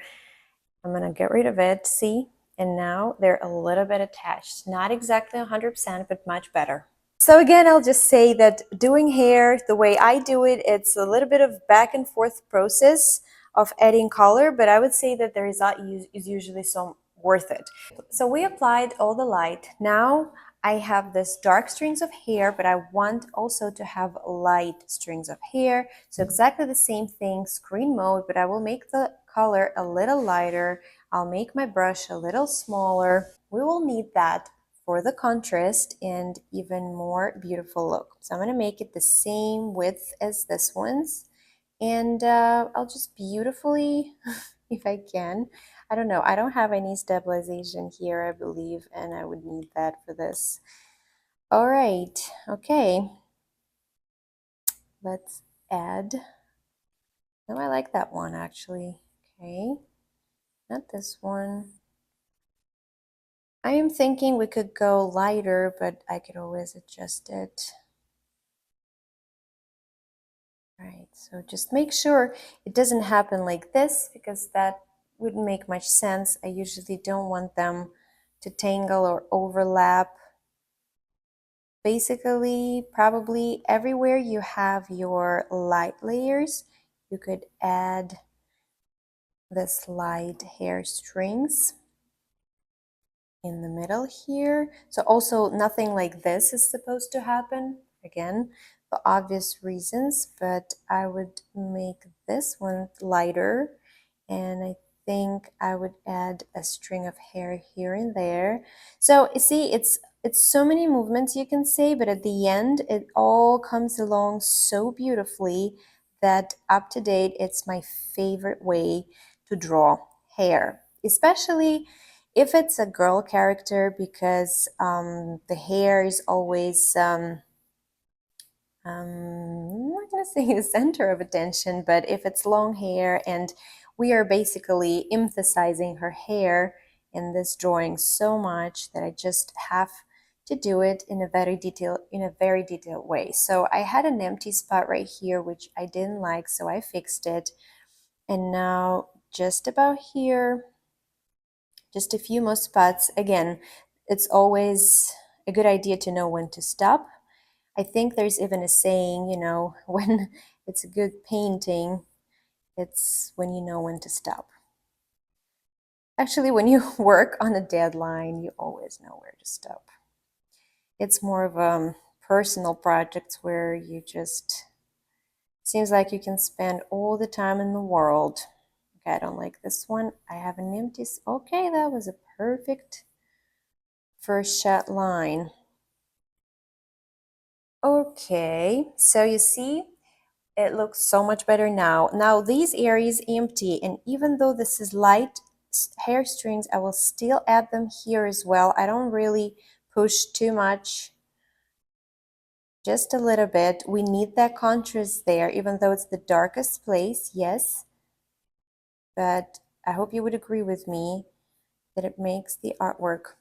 I'm gonna get rid of it, see? And now they're a little bit attached. Not exactly 100%, but much better. So again, I'll just say that doing hair the way I do it, it's a little bit of back and forth process of adding color, but I would say that the result is usually so worth it. So we applied all the light. Now I have this dark strings of hair, but I want also to have light strings of hair. So exactly the same thing, screen mode, but I will make the color a little lighter. I'll make my brush a little smaller. We will need that for the contrast and even more beautiful look. So I'm going to make it the same width as this one's, and I'll just beautifully, if I can, I don't know, I don't have any stabilization here, I believe, and I would need that for this. All right, okay, let's add. No, I like that one actually. Okay, not this one. I am thinking we could go lighter, but I could always adjust it. All right, so just make sure it doesn't happen like this, because that wouldn't make much sense. I usually don't want them to tangle or overlap. Basically, probably everywhere you have your light layers, you could add this light hair strings in the middle here. So also nothing like this is supposed to happen, again, for obvious reasons, but I would make this one lighter, and I think I would add a string of hair here and there. So you see, it's so many movements you can say, but at the end it all comes along so beautifully that up to date it's my favorite way to draw hair, especially if it's a girl character, because the hair is always I'm not going to say the center of attention, but if it's long hair and we are basically emphasizing her hair in this drawing so much that I just have to do it in a very detailed way. So I had an empty spot right here which I didn't like, so I fixed it, and now just about here, just a few more spots. Again, it's always a good idea to know when to stop. I think there's even a saying, you know, when it's a good painting, it's when you know when to stop. Actually, when you work on a deadline, you always know where to stop. It's more of a personal project where you just, seems like you can spend all the time in the world. Okay, I don't like this one. I have an empty, okay, that was a perfect first shot line. Okay, so you see, it looks so much better now. Now these areas empty, and even though this is light hair strings, I will still add them here as well. I don't really push too much, just a little bit. We need that contrast there, even though it's the darkest place, yes. But I hope you would agree with me that it makes the artwork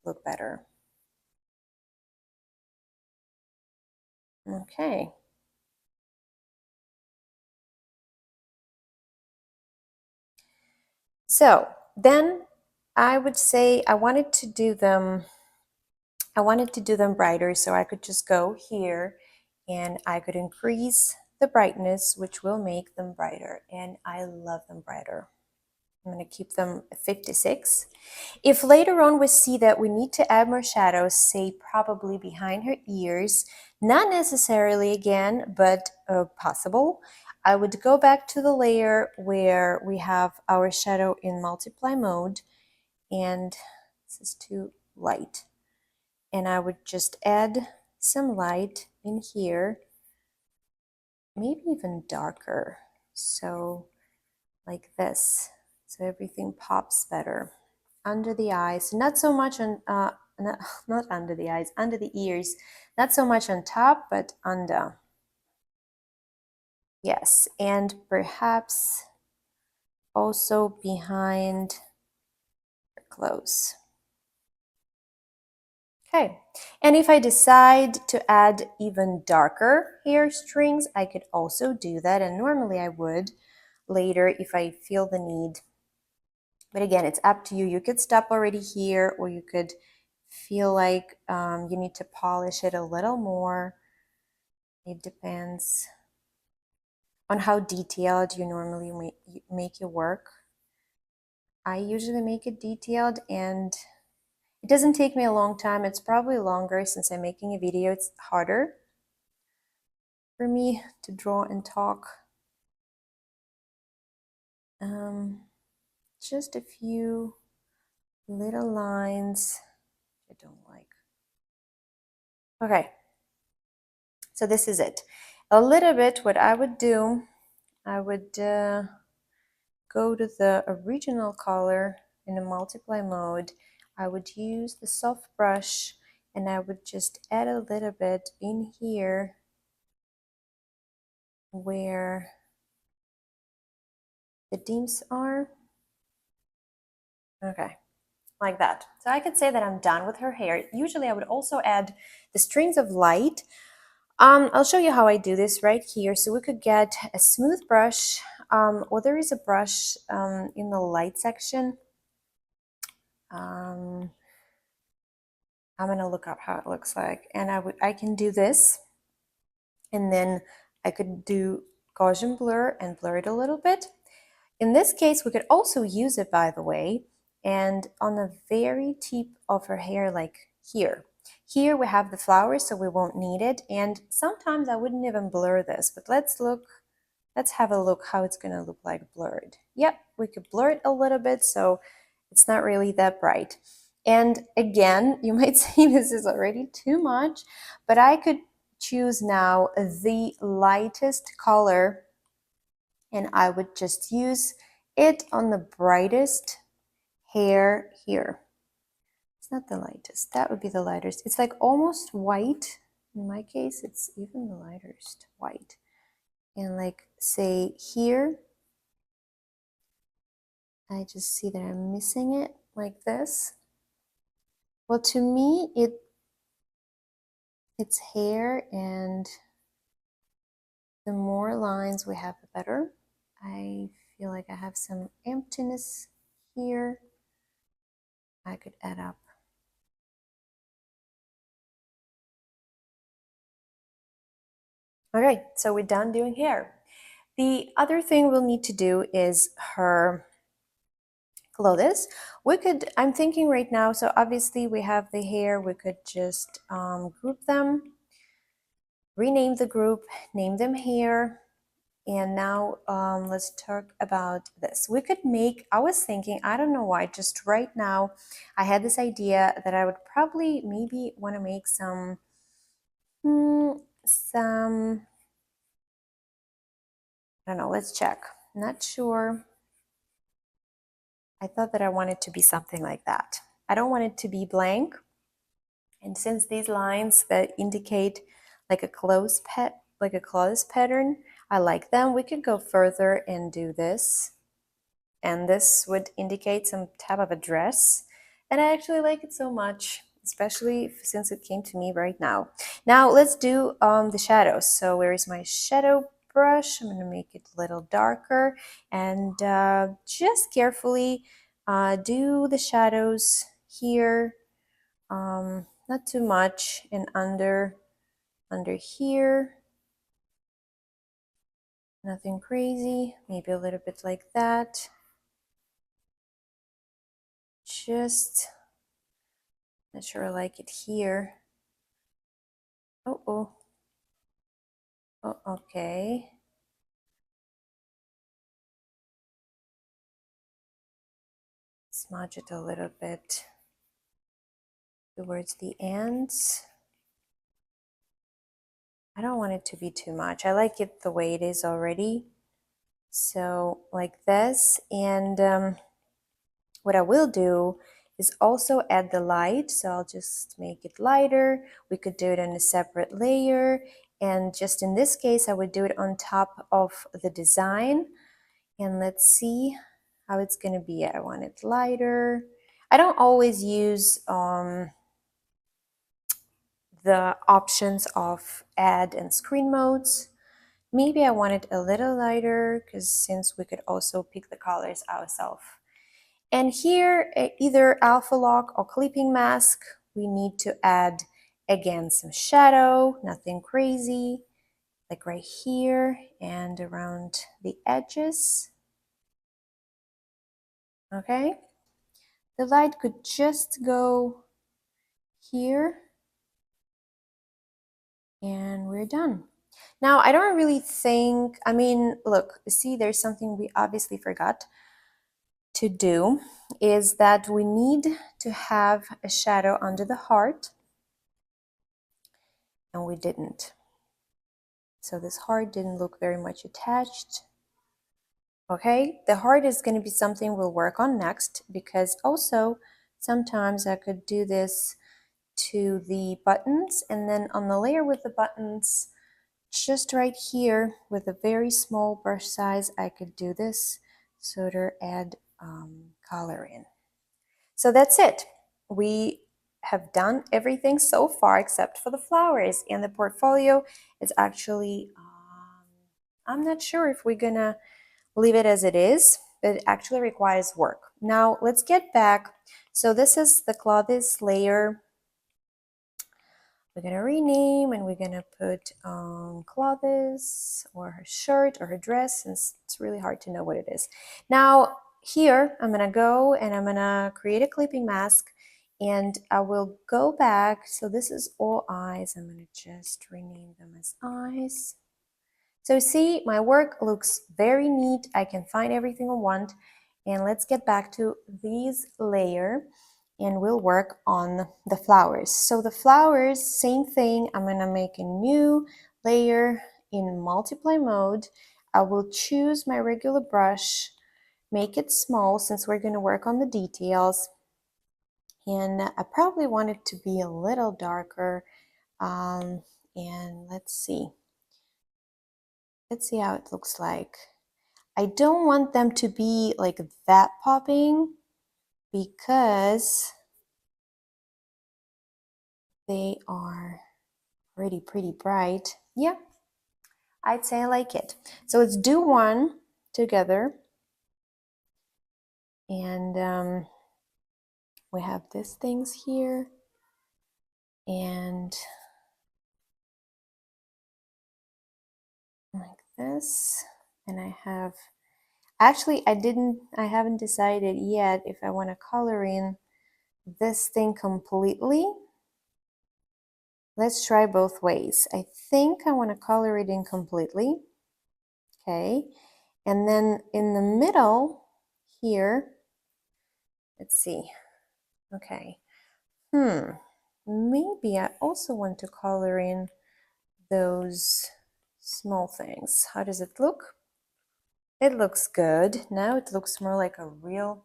look better. Okay. So then I would say I wanted to do them brighter, so I could just go here and I could increase the brightness, which will make them brighter, and I love them brighter. I'm going to keep them at 56. If later on we see that we need to add more shadows, say probably behind her ears, not necessarily again, but possible, I would go back to the layer where we have our shadow in multiply mode, and this is too light. And I would just add some light in here, maybe even darker, so like this, so everything pops better under the eyes, not so much on not under the eyes, under the ears, not so much on top, but under. Yes, and perhaps also behind her clothes. Okay, and if I decide to add even darker hair strings, I could also do that, and normally I would later if I feel the need. But again, it's up to you. You could stop already here, or you could feel like you need to polish it a little more. It depends on how detailed you normally make your work. I usually make it detailed, and it doesn't take me a long time. It's probably longer since I'm making a video. It's harder for me to draw and talk. Just a few little lines I don't like. Okay, so this is it. A little bit what I would do, I would go to the original color in the multiply mode. I would use the soft brush and I would just add a little bit in here where the dims are. Okay, like that. So I could say that I'm done with her hair. Usually I would also add the strings of light. I'll show you how I do this right here. So we could get a smooth brush, or there is a brush in the light section. I'm gonna look up how it looks like, and I can do this, and then I could do Gaussian blur and blur it a little bit. In this case, we could also use it, by the way, and on the very tip of her hair, like here. Here we have the flowers, so we won't need it, and sometimes I wouldn't even blur this, but let's have a look how it's gonna look like blurred. Yep, we could blur it a little bit, so it's not really that bright. And again, you might say this is already too much, but I could choose now the lightest color and I would just use it on the brightest hair here. It's not the lightest, that would be the lightest. It's like almost white. In my case, it's even the lightest white. And like say here, I just see that I'm missing it like this. Well, to me, it's hair, and the more lines we have, the better. I feel like I have some emptiness here. I could add up. Okay, so we're done doing hair. The other thing we'll need to do is her clothes. We could, I'm thinking right now, so obviously we have the hair, we could just group them, rename the group, name them hair, and now let's talk about this. We could make, I was thinking, I don't know why, just right now, I had this idea that I would probably maybe want to make some, I don't know, let's check. Not sure. I thought that I wanted to be something like that. I don't want it to be blank. And since these lines that indicate like a close pattern, I like them. We could go further and do this. And this would indicate some type of a dress. And I actually like it so much, especially since it came to me right now. Now let's do the shadows. So where is my shadow brush? I'm gonna make it a little darker and just carefully do the shadows here. Not too much, and under here. Nothing crazy, maybe a little bit like that. Just not sure I like it here. Oh, okay. Smudge it a little bit towards the ends. I don't want it to be too much. I like it the way it is already. So like this, and what I will do is also add the light. So I'll just make it lighter. We could do it on a separate layer. And just in this case, I would do it on top of the design. And let's see how it's going to be. I want it lighter. I don't always use the options of add and screen modes. Maybe I want it a little lighter because since we could also pick the colors ourselves. And here, either alpha lock or clipping mask, we need to add again some shadow, nothing crazy, like right here and around the edges. Okay, the light could just go here and we're done. Now, I don't really think, I mean, look, see, there's something we obviously forgot. to do is that we need to have a shadow under the heart, and we didn't. So this heart didn't look very much attached. Okay, the heart is going to be something we'll work on next, because also sometimes I could do this to the buttons, and then on the layer with the buttons, just right here with a very small brush size, I could do this so to add color in. So that's it. We have done everything so far except for the flowers, and the portfolio is actually, I'm not sure if we're gonna leave it as it is, but it actually requires work. Now let's get back. So this is the Clothes layer. We're gonna rename, and we're gonna put Clothes, or her shirt, or her dress, since it's really hard to know what it is. Now here I'm gonna go and I'm gonna create a clipping mask, and I will go back. So this is all eyes. I'm gonna just rename them as eyes. So see, my work looks very neat. I can find everything I want. And let's get back to these layer, and we'll work on the flowers. So the flowers, same thing. I'm gonna make a new layer in multiply mode. I will choose my regular brush, make it small since we're gonna work on the details. And I probably want it to be a little darker. And let's see how it looks like. I don't want them to be like that popping, because they are already pretty bright. Yeah, I'd say I like it. So let's do one together. And we have these things here, and like this. And I have, actually I haven't decided yet if I want to color in this thing completely. Let's try both ways. I think I want to color it in completely. Okay, and then in the middle here, let's see. Okay, maybe I also want to color in those small things. How does it look? It looks good. Now it looks more like a real,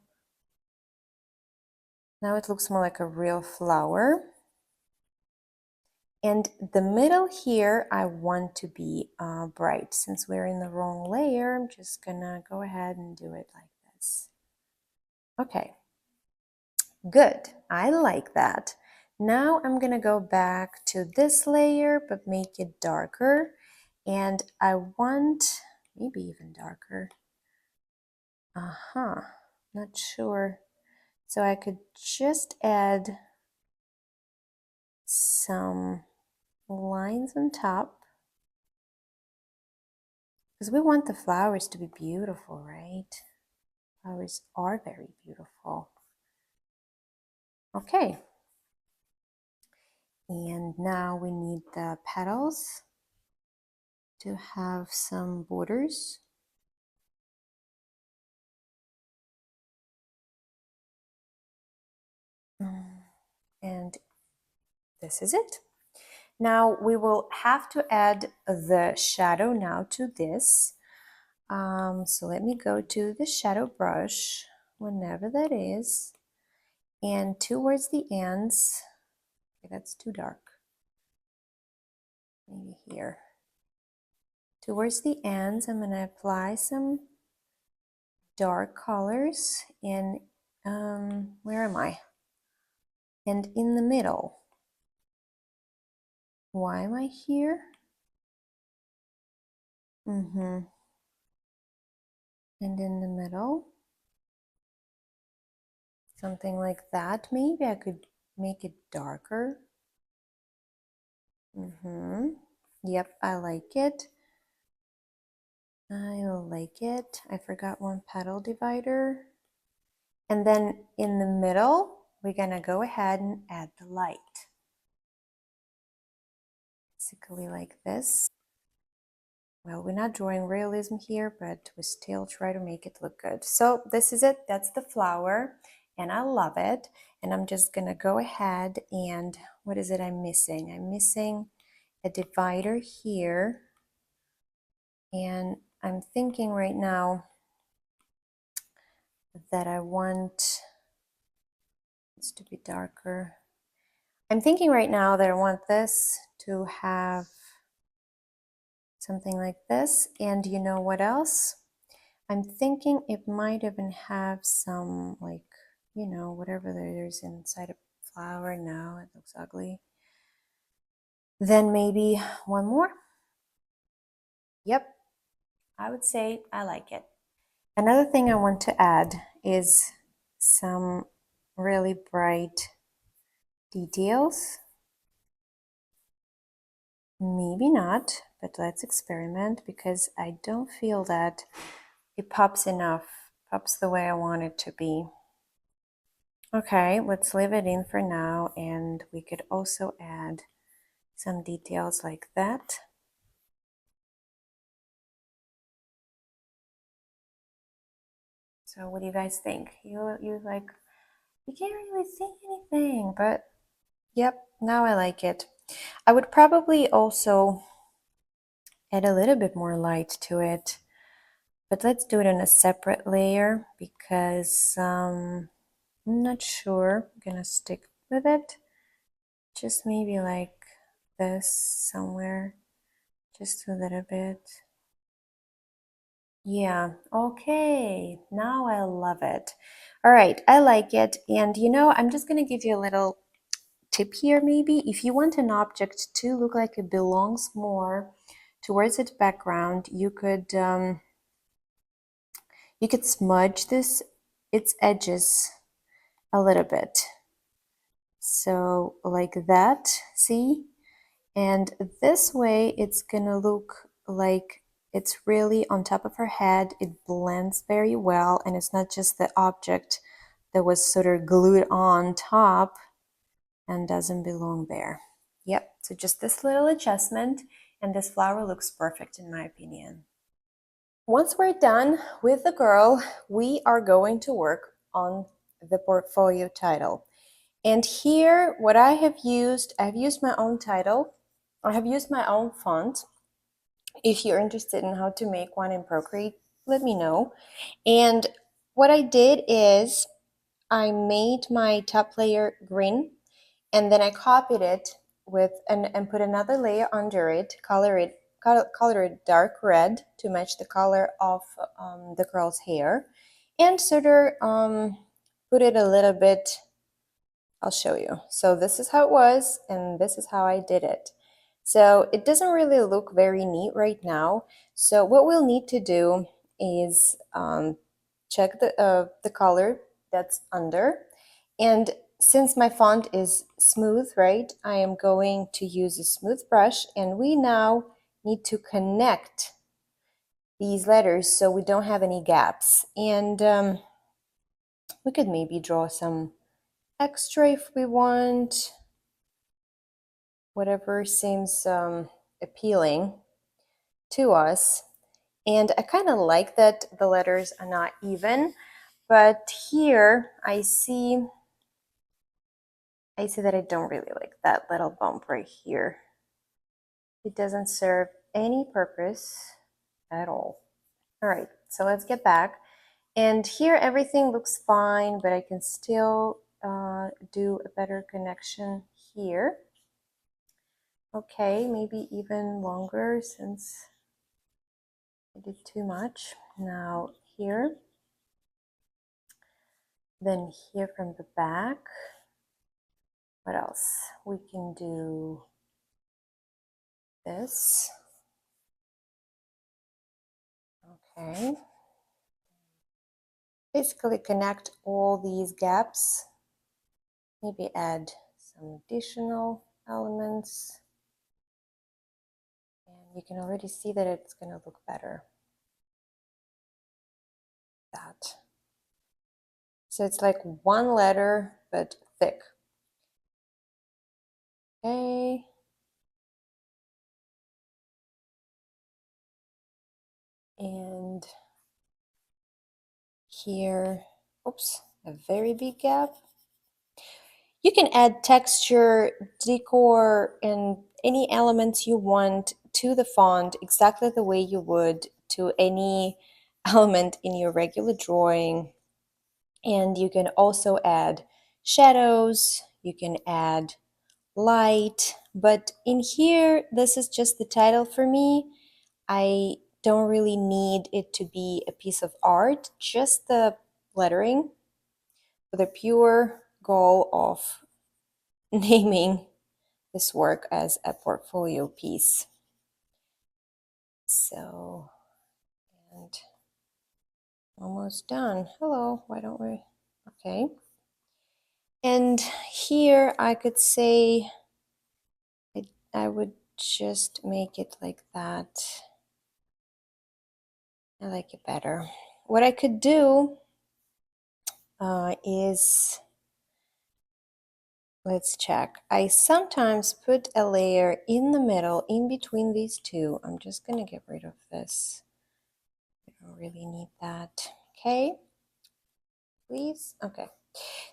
flower. And the middle here, I want to be bright. Since we're in the wrong layer, I'm just gonna go ahead and do it like this. Okay, good. I like that. Now I'm gonna go back to this layer, but make it darker. And I want, maybe even darker. Not sure. So I could just add some lines on top, because we want the flowers to be beautiful, right? Flowers are very beautiful. Okay. And now we need the petals to have some borders. And this is it. Now we will have to add the shadow now to this. So let me go to the shadow brush, whenever that is, and towards the ends. Okay, that's too dark. Maybe here. Towards the ends, I'm going to apply some dark colors, and where am I? And in the middle. Why am I here? And in the middle, something like that. Maybe I could make it darker. Yep, I like it. I forgot one petal divider. And then in the middle, we're gonna go ahead and add the light. Basically like this. well, we're not drawing realism here, but we still try to make it look good. So this is it. That's the flower, and I love it. And I'm just gonna go ahead and, what is it I'm missing? I'm missing a divider here. And I'm thinking right now that I want it to be darker. I'm thinking right now that I want this to have something like this. And you know what else? I'm thinking it might even have some, like, you know, whatever there is inside a flower. No, it looks ugly. Then maybe one more. Yep, I would say I like it. Another thing I want to add is some really bright details. Maybe not, but let's experiment because I don't feel that it pops enough, pops the way I want it to be. Okay, let's leave it in for now, and we could also add some details like that. So what do you guys think? You like, you can't really see anything, but yep, now I like it. I would probably also add a little bit more light to it, but let's do it in a separate layer because I'm not sure. I'm gonna stick with it. Just maybe like this somewhere, just a little bit. Yeah, okay, now I love it. All right, I like it. And you know, I'm just gonna give you a little tip here maybe. If you want an object to look like it belongs more towards its background, you could smudge its edges a little bit. So like that, see? And this way it's gonna look like it's really on top of her head. It blends very well, and it's not just the object that was sort of glued on top and doesn't belong there. Yep, so just this little adjustment, and this flower looks perfect in my opinion. Once we're done with the girl, we are going to work on the portfolio title. And here, what I've used my own title. I have used my own font. If you're interested in how to make one in Procreate, let me know. And what I did is I made my top layer green, and then I copied it with and put another layer under it, color it dark red to match the color of the girl's hair, and sort of put it a little bit. I'll show you. So this is how it was, and this is how I did it. So it doesn't really look very neat right now. So what we'll need to do is check the color that's under. And since my font is smooth, right, I am going to use a smooth brush, and we now need to connect these letters so we don't have any gaps. And we could maybe draw some extra if we want, whatever seems appealing to us. And I kind of like that the letters are not even, but here I see that I don't really like that little bump right here. It doesn't serve any purpose at all. All right, so let's get back. And here everything looks fine, but I can still do a better connection here. Okay, maybe even longer since I did too much. Now here, then here from the back. What else? We can do this. Okay. Basically connect all these gaps. Maybe add some additional elements. And you can already see that it's going to look better. That. So it's like one letter, but thick. Okay. And here, oops, a very big gap. You can add texture, decor, and any elements you want to the font exactly the way you would to any element in your regular drawing. And you can also add shadows, you can add light, but in here, this is just the title for me. I don't really need it to be a piece of art, just the lettering with a pure goal of naming this work as a portfolio piece. So, and almost done. Hello, why don't we? Okay. And here I could say I would just make it like that. I like it better. What I could do is, let's check. I sometimes put a layer in the middle, in between these two. I'm just gonna get rid of this. I don't really need that. Okay, please. Okay.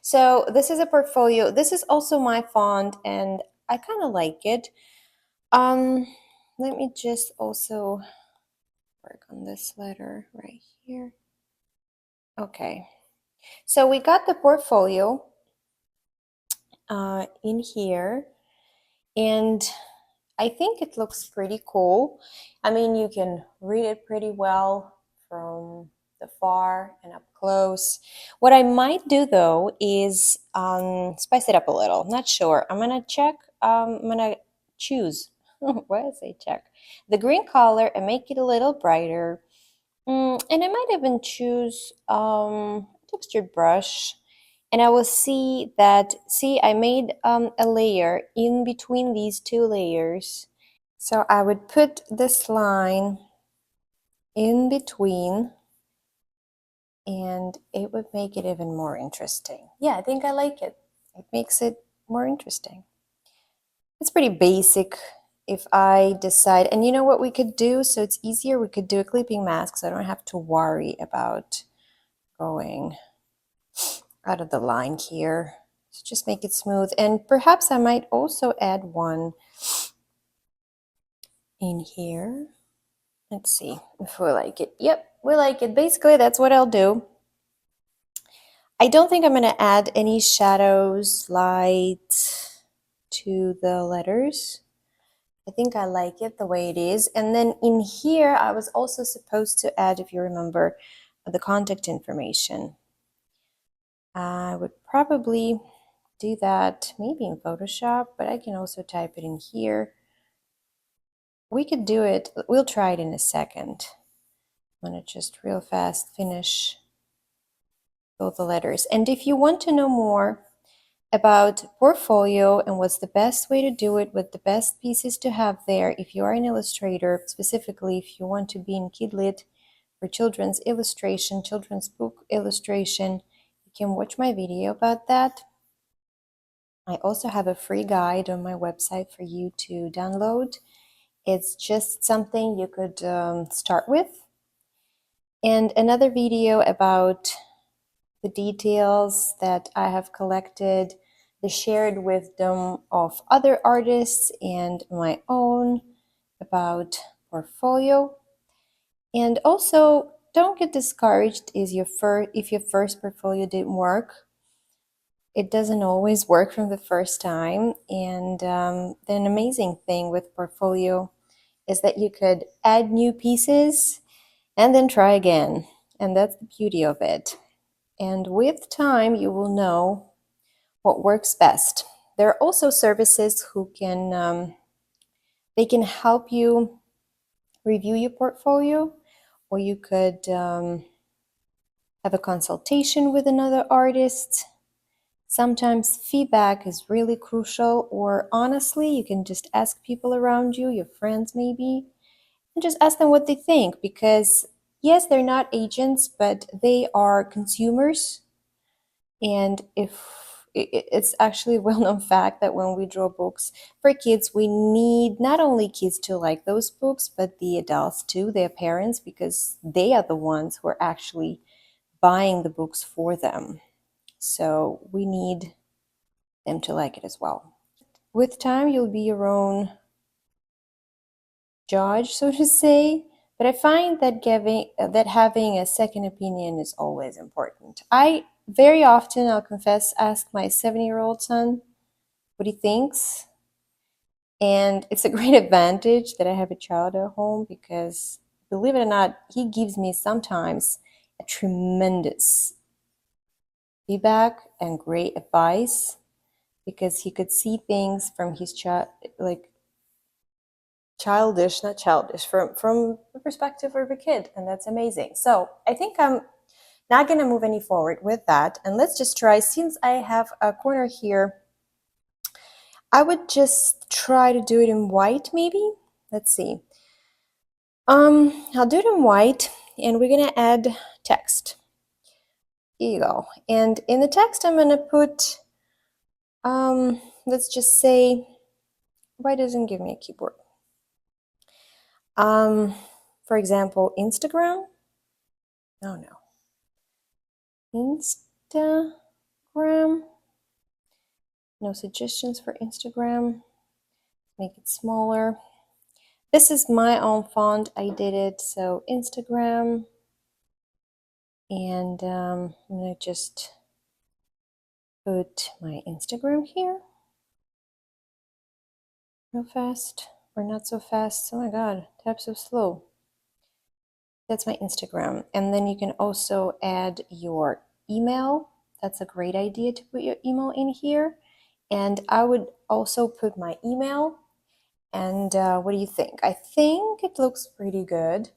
So this is a portfolio. This is also my font, and I kind of like it. Let me just also work on this letter right here. Okay. So we got the portfolio in here, and I think it looks pretty cool. I mean, you can read it pretty well from the far and up close. What I might do though is spice it up a little. Not sure. I'm gonna check. I'm gonna choose. Why did I say check? The green color and make it a little brighter. And I might even choose textured brush, and I will see that, see, I made a layer in between these two layers. So I would put this line in between, and it would make it even more interesting. Yeah, I think I like it. It makes it more interesting. It's pretty basic. If I decide, and you know what we could do, so it's easier, we could do a clipping mask so I don't have to worry about going out of the line here. So just make it smooth. And perhaps I might also add one in here. Let's see if we like it. Yep, we like it. Basically, that's what I'll do. I don't think I'm going to add any shadows, light to the letters. I think I like it the way it is. And then in here, I was also supposed to add, if you remember, the contact information. I would probably do that maybe in Photoshop, but I can also type it in here. We could do it. We'll try it in a second. I'm going to just real fast finish both the letters. And if you want to know more about portfolio and what's the best way to do it, what the best pieces to have there, if you are an illustrator, specifically if you want to be in Kidlit for children's illustration, children's book illustration, you can watch my video about that. I also have a free guide on my website for you to download. It's just something you could start with. And another video about the details that I have collected, the shared wisdom of other artists and my own about portfolio. And also, don't get discouraged if your first portfolio didn't work. It doesn't always work from the first time. And the amazing thing with portfolio is that you could add new pieces and then try again. And that's the beauty of it. And with time, you will know what works best. There are also services who can they can help you review your portfolio, or you could have a consultation with another artist. Sometimes feedback is really crucial, or honestly, you can just ask people around you, your friends maybe, and just ask them what they think, because yes, they're not agents, but they are consumers. And it's actually a well-known fact that when we draw books for kids, we need not only kids to like those books, but the adults too, their parents, because they are the ones who are actually buying the books for them. So we need them to like it as well. With time, you'll be your own judge, so to say. But I find that having a second opinion is always important. I very often, I'll confess, ask my 7-year-old son what he thinks. And it's a great advantage that I have a child at home because, believe it or not, he gives me sometimes a tremendous feedback and great advice because he could see things from his child, like childish, not childish, from the perspective of a kid, and that's amazing. So I think I'm not gonna move any forward with that, and let's just try. Since I have a corner here, I would just try to do it in white, maybe. Let's see. I'll do it in white, and we're gonna add text. Here you go. And in the text, I'm gonna put, let's just say, why doesn't it give me a keyboard? For example, Instagram. Oh no. Instagram. No suggestions for Instagram. Make it smaller. This is my own font. I did it. So Instagram. And I'm going to just put my Instagram here. Real fast. Or not so fast. Oh my god. Tap so slow. That's my Instagram. And then you can also add your email. That's a great idea to put your email in here. And I would also put my email. And what do you think? I think it looks pretty good.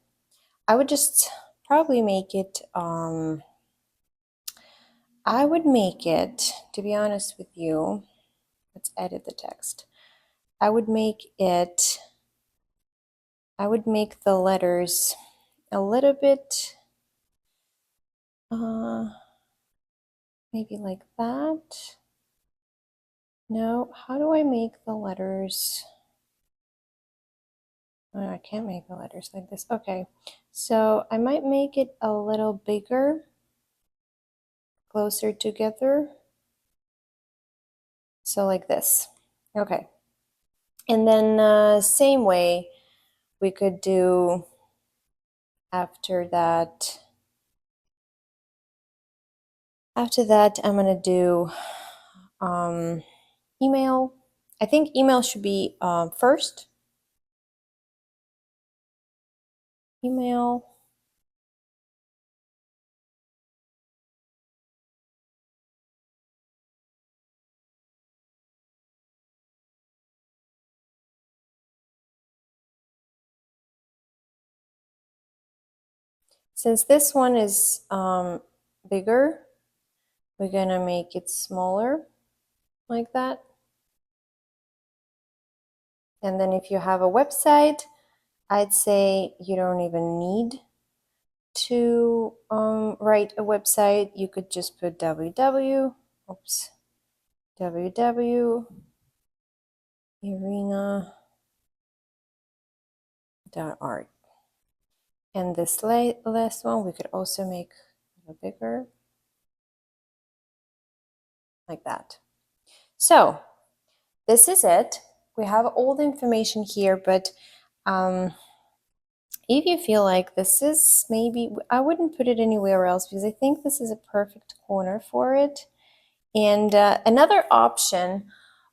I would just probably make it, I would make it, to be honest with you, let's edit the text. I would make it, I would make the letters a little bit, maybe like that. No, how do I make the letters? Oh, I can't make the letters like this. Okay, so I might make it a little bigger, closer together. So like this. Okay. And then same way we could do after that. After that, I'm gonna do email. I think email should be first. Email. Since this one is bigger, we're gonna make it smaller like that. And then if you have a website, I'd say you don't even need to write a website. You could just put www, oops, www.irina.art. And this last one we could also make a little bigger, like that. So this is it. We have all the information here, but if you feel like this is maybe, I wouldn't put it anywhere else because I think this is a perfect corner for it. And another option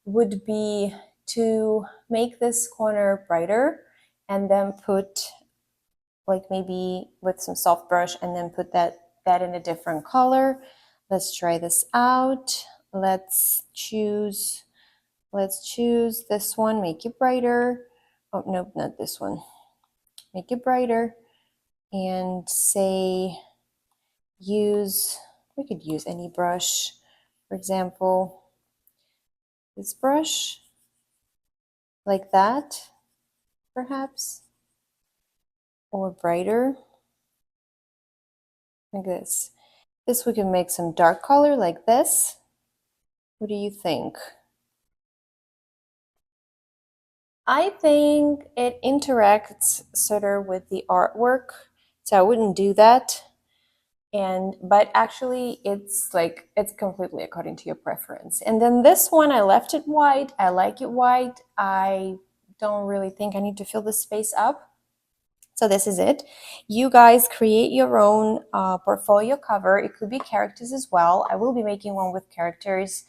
would be to make this corner brighter and then put, like, maybe with some soft brush, and then put that in a different color. Let's try this out. Let's choose this one, make it brighter. Oh, nope, not this one. Make it brighter and say we could use any brush. For example, this brush, like that, perhaps, or brighter, like this. This we can make some dark color like this. What do you think? I think it interacts sort of with the artwork, so I wouldn't do that. But actually it's completely according to your preference. And then this one, I left it white. I like it white. I don't really think I need to fill the space up. So this is it. You guys create your own portfolio cover. It could be characters as well. I will be making one with characters.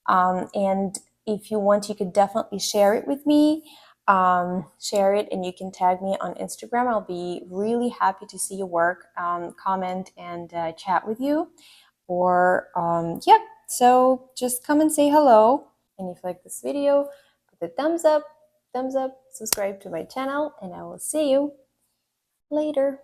And if you want, you could definitely share it with me. Share it and you can tag me on Instagram. I'll be really happy to see your work, comment and chat with you. Or yeah, so just come and say hello. And if you like this video, put a thumbs up, subscribe to my channel, and I will see you later.